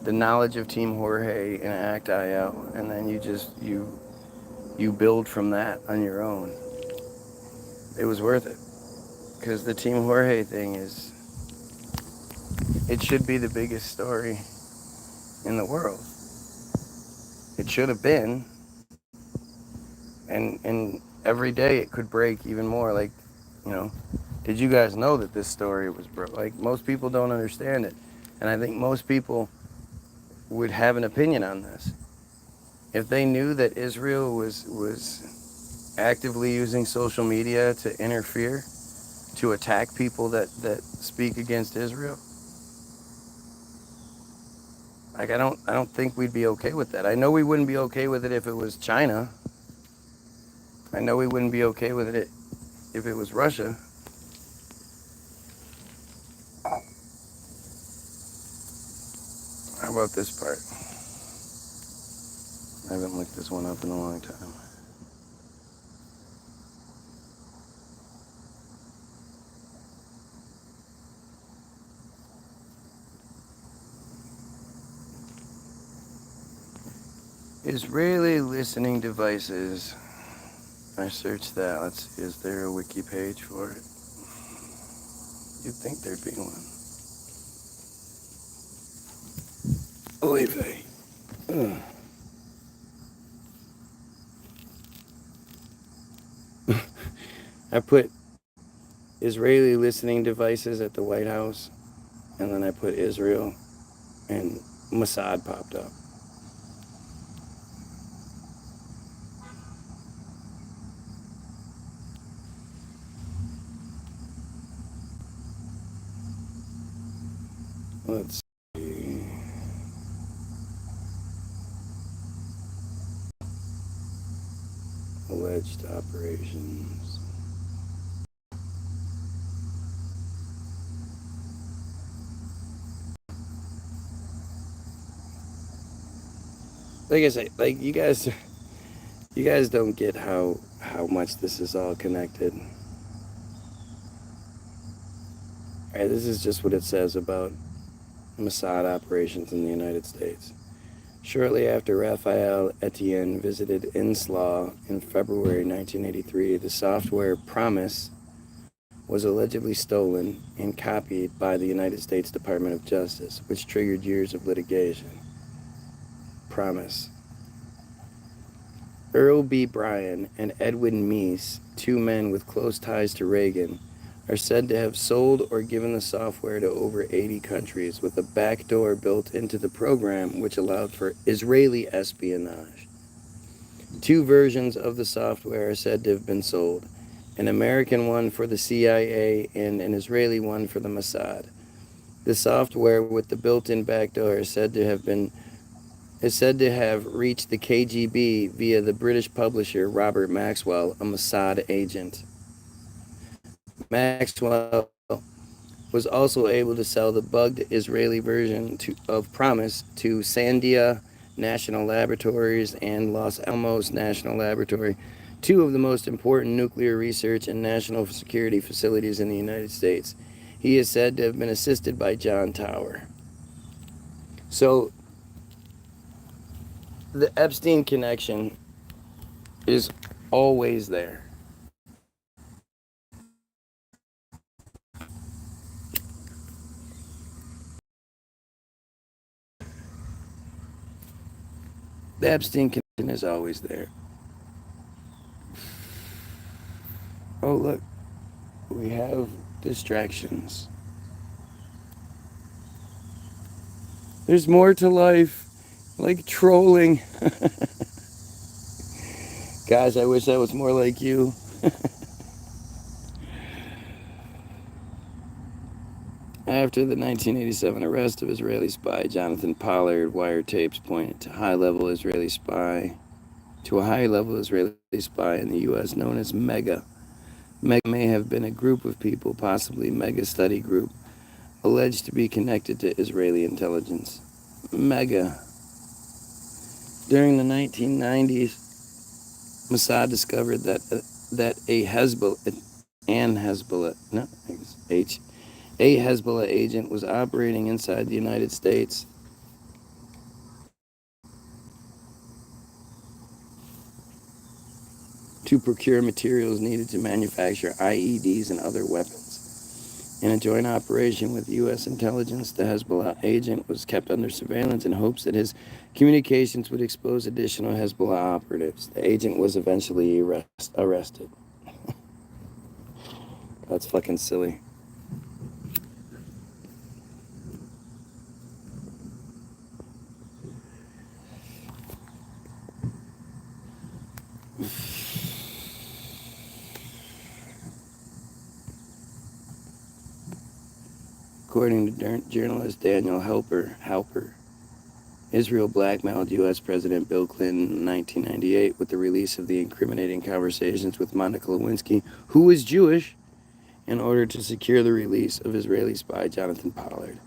the knowledge of Team Jorge and act.il, and then you build from that on your own, it was worth it. Because the Team Jorge thing it should be the biggest story in the world. It should have been. And every day it could break even more. Like, did you guys know that this story was broke? Like, most people don't understand it. And I think most people would have an opinion on this. If they knew that Israel was actively using social media to interfere, to attack people that speak against Israel, Like, I don't think we'd be okay with that. I know we wouldn't be okay with it if it was China. I know we wouldn't be okay with it if it was Russia. How about this part? I haven't looked this one up in a long time. Israeli listening devices. I searched that. Let's see, is there a wiki page for it? You'd think there'd be one. Oy vey. I put Israeli listening devices at the White House, and then I put Israel, and Mossad popped up. Let's see. Alleged operations. Like I say, like you guys don't get how much this is all connected. All right, this is just what it says about Mossad operations in the United States. Shortly after Raphael Etienne visited Inslaw in February 1983, the software Promise was allegedly stolen and copied by the United States Department of Justice, which triggered years of litigation. Promise. Earl B. Bryan and Edwin Meese, two men with close ties to Reagan, are said to have sold or given the software to over 80 countries with a backdoor built into the program which allowed for Israeli espionage. Two versions of the software are said to have been sold, an American one for the CIA and an Israeli one for the Mossad. The software with the built-in backdoor is said to have reached the KGB via the British publisher Robert Maxwell, a Mossad agent. Maxwell was also able to sell the bugged Israeli version of Promise to Sandia National Laboratories and Los Alamos National Laboratory, two of the most important nuclear research and national security facilities in the United States. He is said to have been assisted by John Tower. So, the Epstein connection is always there. The Epstein connection is always there. Oh, look, we have distractions. There's more to life, like trolling. Gosh, I wish I was more like you. After the 1987 arrest of Israeli spy Jonathan Pollard, wiretapes pointed to a high-level Israeli spy in the U.S. known as Mega. Mega may have been a group of people, possibly Mega Study Group, alleged to be connected to Israeli intelligence. Mega. During the 1990s, Mossad discovered that a Hezbollah agent was operating inside the United States to procure materials needed to manufacture IEDs and other weapons. In a joint operation with U.S. intelligence, the Hezbollah agent was kept under surveillance in hopes that his communications would expose additional Hezbollah operatives. The agent was eventually arrested. That's fucking silly. According to journalist Daniel Halper, Israel blackmailed U.S. President Bill Clinton in 1998 with the release of the incriminating conversations with Monica Lewinsky, who was Jewish, in order to secure the release of Israeli spy Jonathan Pollard.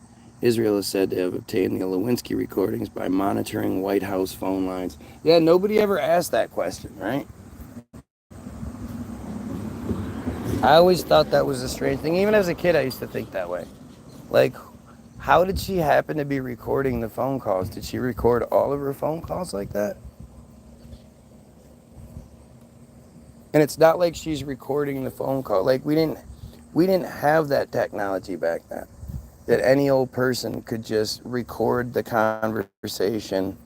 Israel is said to have obtained the Lewinsky recordings by monitoring White House phone lines. Yeah, nobody ever asked that question, right? I always thought that was a strange thing. Even as a kid, I used to think that way. Like, how did she happen to be recording the phone calls? Did she record all of her phone calls like that? And it's not like she's recording the phone call. Like, we didn't have that technology back then. That any old person could just record the conversation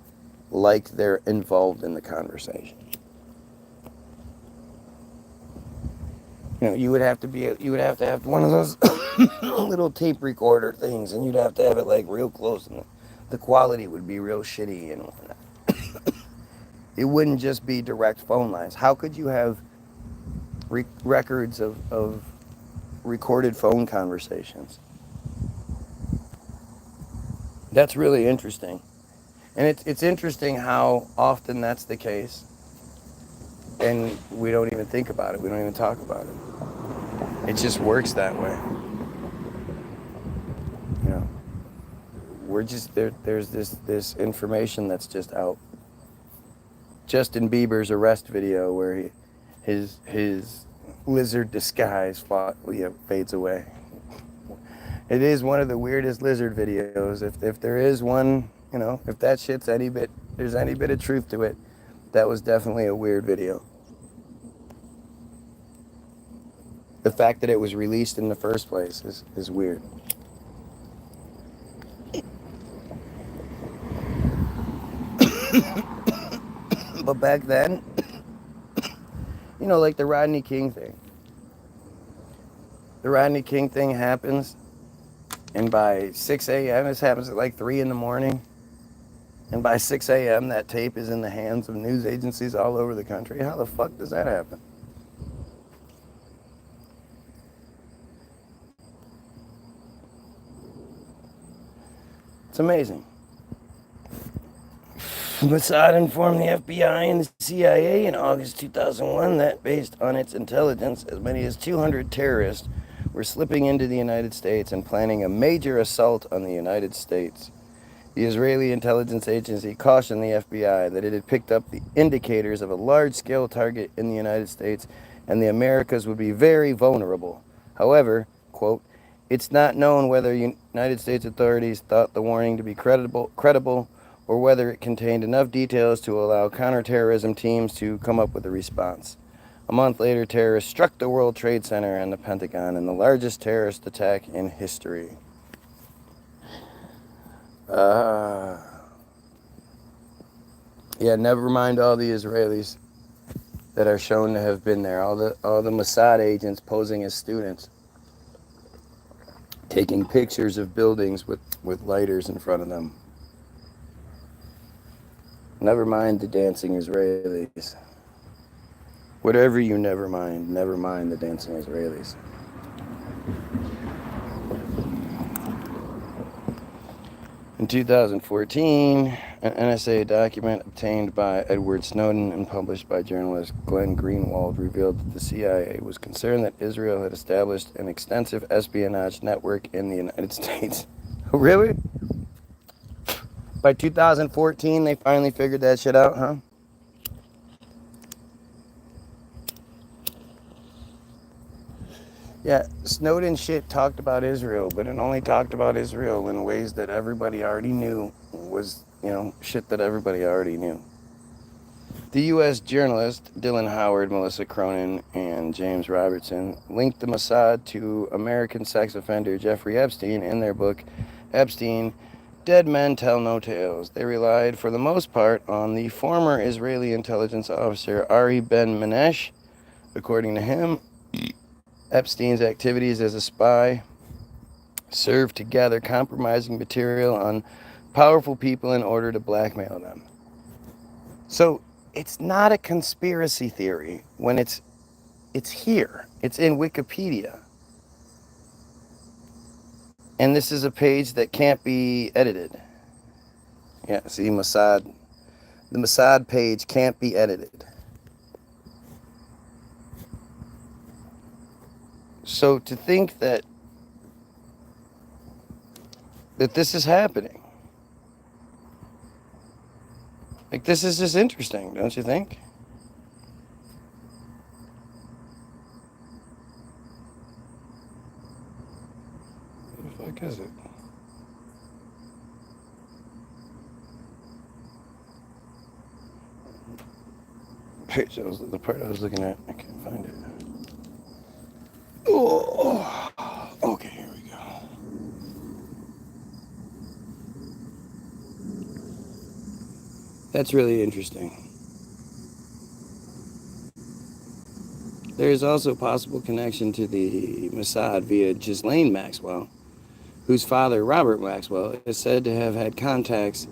like they're involved in the conversation. You would have to have one of those little tape recorder things, and you'd have to have it like real close, and the quality would be real shitty and whatnot. It wouldn't just be direct phone lines. How could you have records of recorded phone conversations? That's really interesting. And it's interesting how often that's the case. And we don't even think about it. We don't even talk about it. It just works that way. We're just there's this information that's just out. Justin Bieber's arrest video where his lizard disguise fades away. It is one of the weirdest lizard videos. If there is one, if that shit's there's any bit of truth to it, that was definitely a weird video. The fact that it was released in the first place is weird. But back then, like the Rodney King thing. The Rodney King thing happens, and by 6 a.m., this happens at like 3 in the morning, and by 6 a.m., that tape is in the hands of news agencies all over the country. How the fuck does that happen? It's amazing. Mossad informed the FBI and the CIA in August 2001 that, based on its intelligence, as many as 200 terrorists were slipping into the United States and planning a major assault on the United States. The Israeli intelligence agency cautioned the FBI that it had picked up the indicators of a large-scale target in the United States and the Americas would be very vulnerable. However, quote, it's not known whether United States authorities thought the warning to be credible or whether it contained enough details to allow counterterrorism teams to come up with a response. A month later, terrorists struck the World Trade Center and the Pentagon in the largest terrorist attack in history. Yeah, never mind all the Israelis that are shown to have been there. All the Mossad agents posing as students, taking pictures of buildings with lighters in front of them. Never mind the dancing Israelis. Whatever you never mind the dancing Israelis. In 2014, an NSA document obtained by Edward Snowden and published by journalist Glenn Greenwald revealed that the CIA was concerned that Israel had established an extensive espionage network in the United States. Really? By 2014, they finally figured that shit out, huh? Yeah, Snowden shit talked about Israel, but it only talked about Israel in ways that everybody already knew was, shit that everybody already knew. The U.S. journalists Dylan Howard, Melissa Cronin, and James Robertson linked the Mossad to American sex offender Jeffrey Epstein in their book, Epstein, Dead Men Tell No Tales. They relied, for the most part, on the former Israeli intelligence officer Ari Ben Menesh. According to him, Epstein's activities as a spy served to gather compromising material on powerful people in order to blackmail them. So it's not a conspiracy theory when it's here. It's in Wikipedia. And this is a page that can't be edited. Yeah, see, Mossad. The Mossad page can't be edited. So to think that this is happening, like, this is just interesting, don't you think? What the fuck is it? Page, that was the part I was looking at. I can't find it. Oh, okay, here we go. That's really interesting. There is also a possible connection to the Mossad via Ghislaine Maxwell, whose father, Robert Maxwell, is said to have had contacts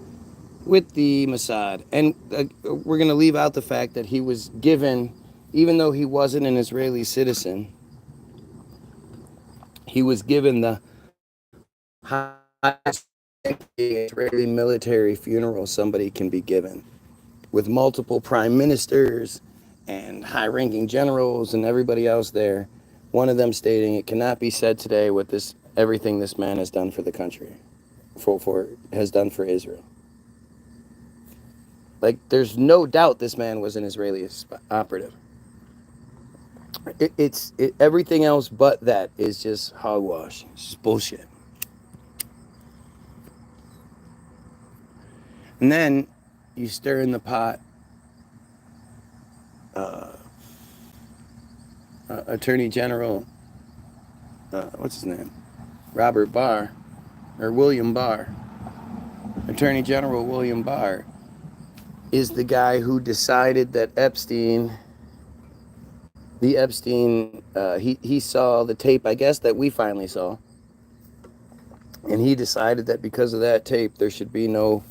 with the Mossad. And we're going to leave out the fact that he was given, even though he wasn't an Israeli citizen, he was given the highest Israeli military funeral somebody can be given, with multiple prime ministers and high-ranking generals and everybody else there. One of them stating, "It cannot be said today what everything this man has done for the country, has done for Israel." Like, there's no doubt this man was an Israeli operative. Everything else but that is just hogwash. It's just bullshit. And then you stir in the pot. Attorney General, what's his name? Robert Barr, or William Barr. Attorney General William Barr is the guy who decided that he saw the tape, I guess, that we finally saw. And he decided that because of that tape, there should be no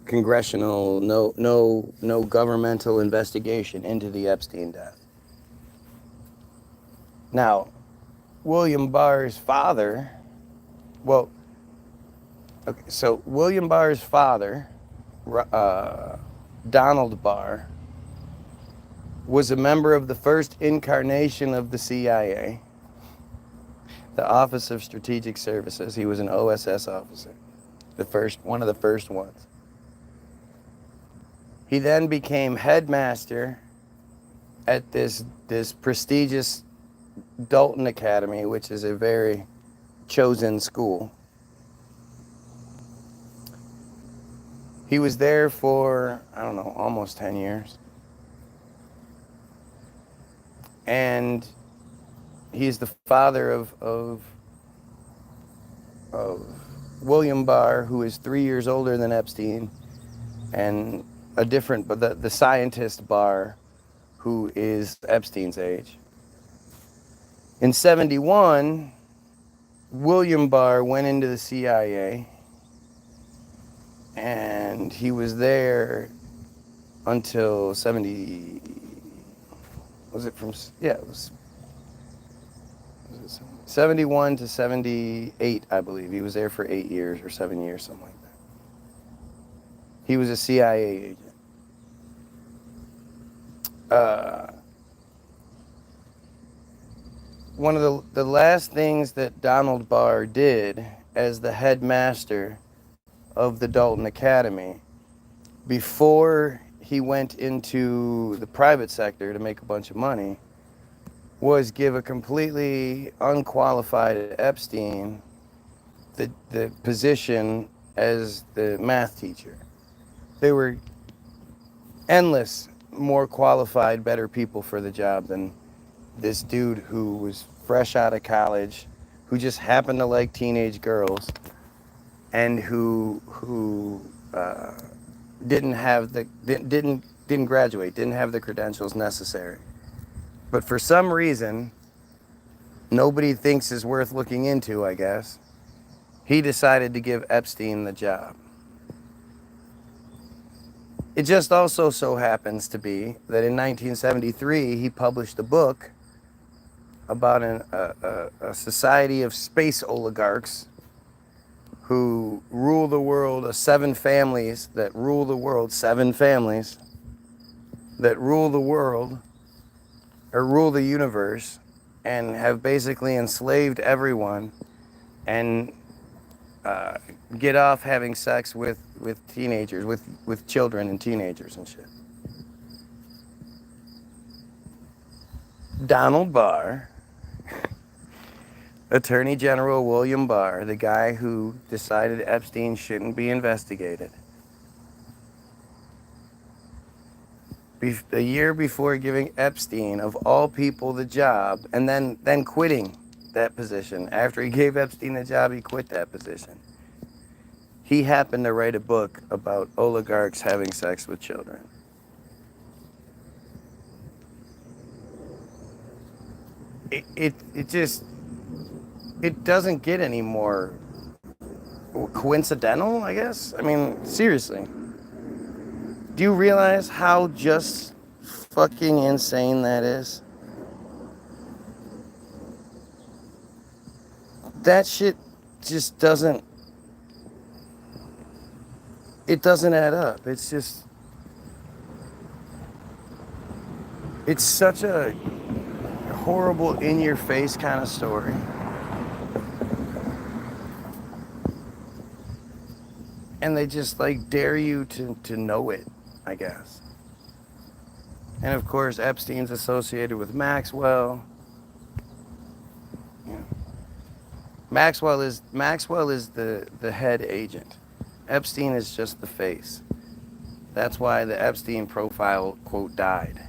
congressional, no governmental investigation into the Epstein death. Now, William Barr's father, so William Barr's father, Donald Barr, was a member of the first incarnation of the CIA, the Office of Strategic Services. He was an OSS officer, one of the first ones. He then became headmaster at this prestigious Dalton Academy, which is a very chosen school. He was there for, I don't know, almost 10 years. And he's the father of William Barr, who is 3 years older than Epstein, and but the scientist Barr, who is Epstein's age. In 1971, William Barr went into the CIA, and he was there until 71 to 78, I believe. He was there for 8 years or 7 years, something like that. He was a CIA agent. One of the last things that Donald Barr did as the headmaster of the Dalton Academy, before he went into the private sector to make a bunch of money, was give a completely unqualified Epstein the position as the math teacher. There were endless more qualified, better people for the job than this dude who was fresh out of college, who just happened to like teenage girls, and who didn't graduate, didn't have the credentials necessary. But for some reason, nobody thinks is worth looking into, I guess, he decided to give Epstein the job. It just also so happens to be that in 1973, he published a book about a society of space oligarchs who rule the world, 7 families that rule the world, 7 families that rule the world, or rule the universe, and have basically enslaved everyone, and get off having sex with teenagers, with children and teenagers and shit. Donald Barr, Attorney General William Barr, the guy who decided Epstein shouldn't be investigated, a year before giving Epstein, of all people, the job, and then quitting that position. After he gave Epstein the job, he quit that position. He happened to write a book about oligarchs having sex with children. It just, it doesn't get any more coincidental, I guess. I mean, seriously. Do you realize how just fucking insane that is? That shit just doesn't, it doesn't add up. It's just, it's such a horrible, in-your-face kind of story. And they just like dare you to know it, I guess. And of course, Epstein's associated with Maxwell. Yeah. Maxwell is the head agent. Epstein is just the face. That's why the Epstein profile, quote, died.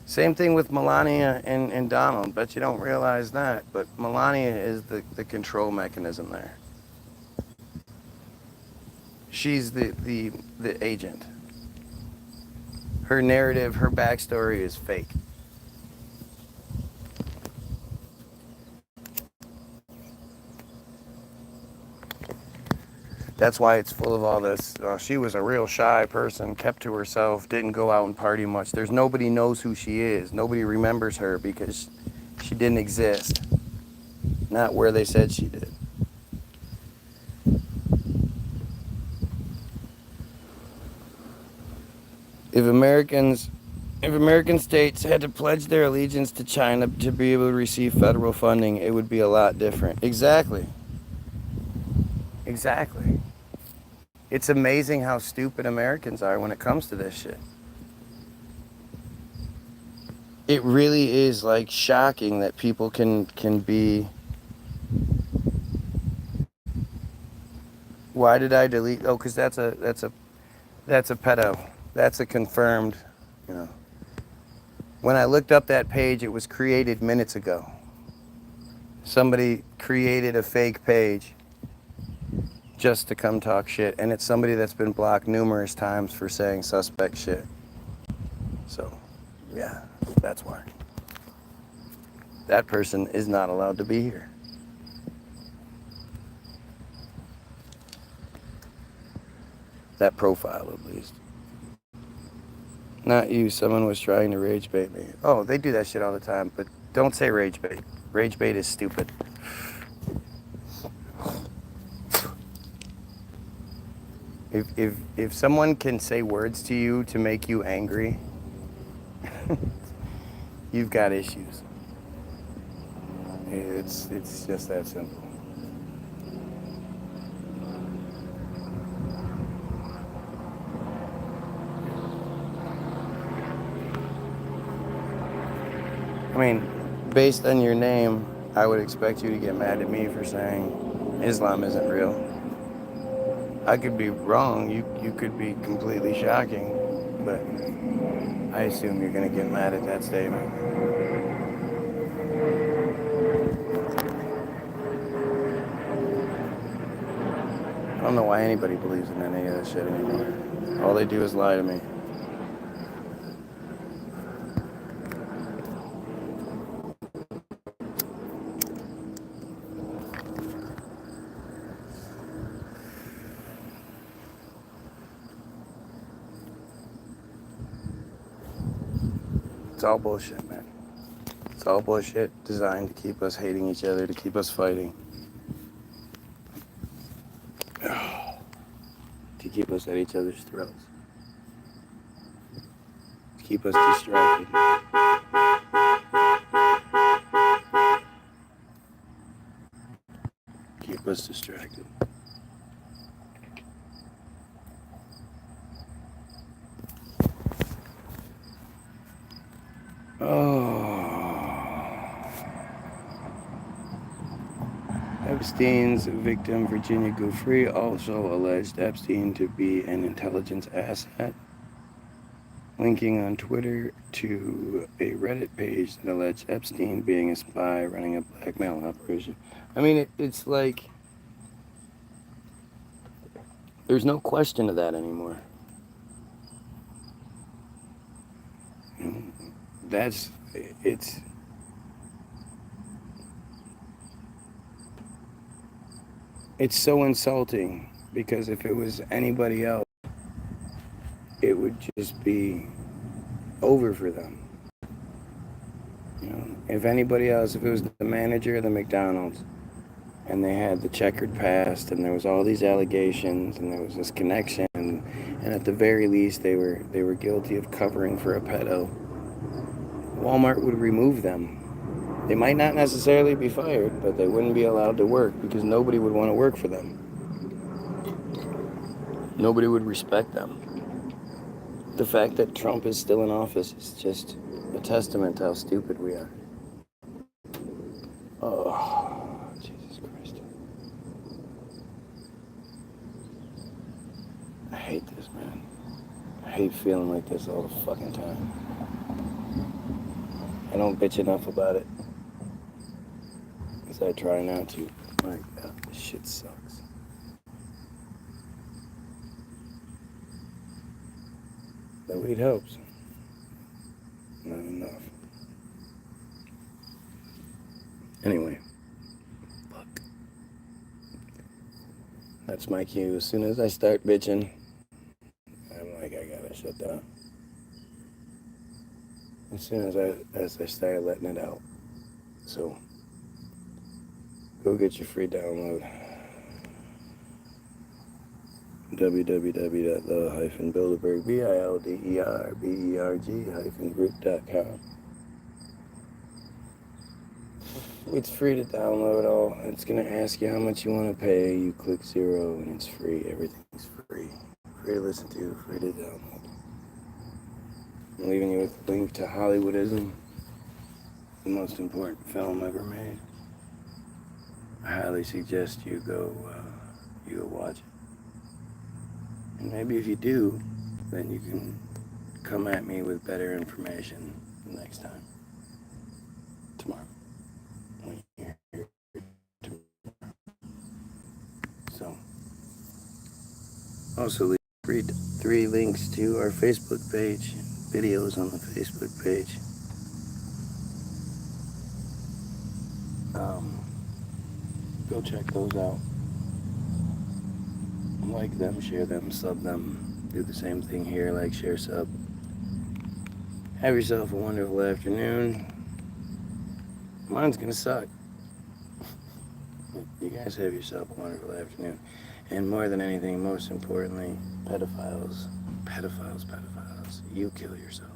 Same thing with Melania and Donald. Bet you don't realize that, but Melania is the control mechanism there. She's the agent. Her narrative, her backstory is fake. That's why it's full of all this. She was a real shy person, kept to herself, didn't go out and party much. There's nobody knows who she is. Nobody remembers her because she didn't exist. Not where they said she did. If American states had to pledge their allegiance to China to be able to receive federal funding, it would be a lot different. Exactly. Exactly. It's amazing how stupid Americans are when it comes to this shit. It really is like shocking that people can be. Why did I delete? Oh, because that's a pedo. That's a confirmed, you know. When I looked up that page, it was created minutes ago. Somebody created a fake page just to come talk shit, and it's somebody that's been blocked numerous times for saying suspect shit. So, yeah, that's why. That person is not allowed to be here. That profile, at least. Not you, someone was trying to rage bait me. Oh, they do that shit all the time, but don't say rage bait. Rage bait is stupid. If someone can say words to you to make you angry, you've got issues. It's just that simple. I mean, based on your name, I would expect you to get mad at me for saying Islam isn't real. I could be wrong, you could be completely shocking, but I assume you're gonna get mad at that statement. I don't know why anybody believes in any of this shit anymore. All they do is lie to me. It's all bullshit, man. It's It's all bullshit designed to keep us hating each other, to keep us fighting. To keep us at each other's throats. To keep us distracted. Keep us distracted. Epstein's victim, Virginia Giuffre, also alleged Epstein to be an intelligence asset, linking on Twitter to a Reddit page that alleged Epstein being a spy running a blackmail operation. I mean, it's like, there's no question of that anymore. It's so insulting, because if it was anybody else, it would just be over for them. You know, if anybody else, if it was the manager of the McDonald's, and they had the checkered past, and there was all these allegations, and there was this connection, and at the very least they were guilty of covering for a pedo, Walmart would remove them. They might not necessarily be fired, but they wouldn't be allowed to work, because nobody would want to work for them. Nobody would respect them. The fact that Trump is still in office is just a testament to how stupid we are. Oh, Jesus Christ. I hate this, man. I hate feeling like this all the fucking time. I don't bitch enough about it, because I try not to. My God, this shit sucks. The weed helps. Not enough. Anyway, fuck. That's my cue. As soon as I start bitching, I'm like, I gotta shut down. As soon as I start letting it out. So, go get your free download. www.the-bilderberg, BILDERBERG-group.com. It's free to download all. It's going to ask you how much you want to pay. You click 0 and it's free. Everything's free. Free to listen to, free to download. I'm leaving you with a link to Hollywoodism, the most important film ever made. I highly suggest you go watch it. And maybe if you do, then you can come at me with better information next time. Tomorrow. When you're here tomorrow. So, also leave three links to our Facebook page, videos on the Facebook page. Go check those out. Like them, share them, sub them. Do the same thing here, like, share, sub. Have yourself a wonderful afternoon. Mine's gonna suck. You guys have yourself a wonderful afternoon. And more than anything, most importantly, pedophiles, you kill yourself.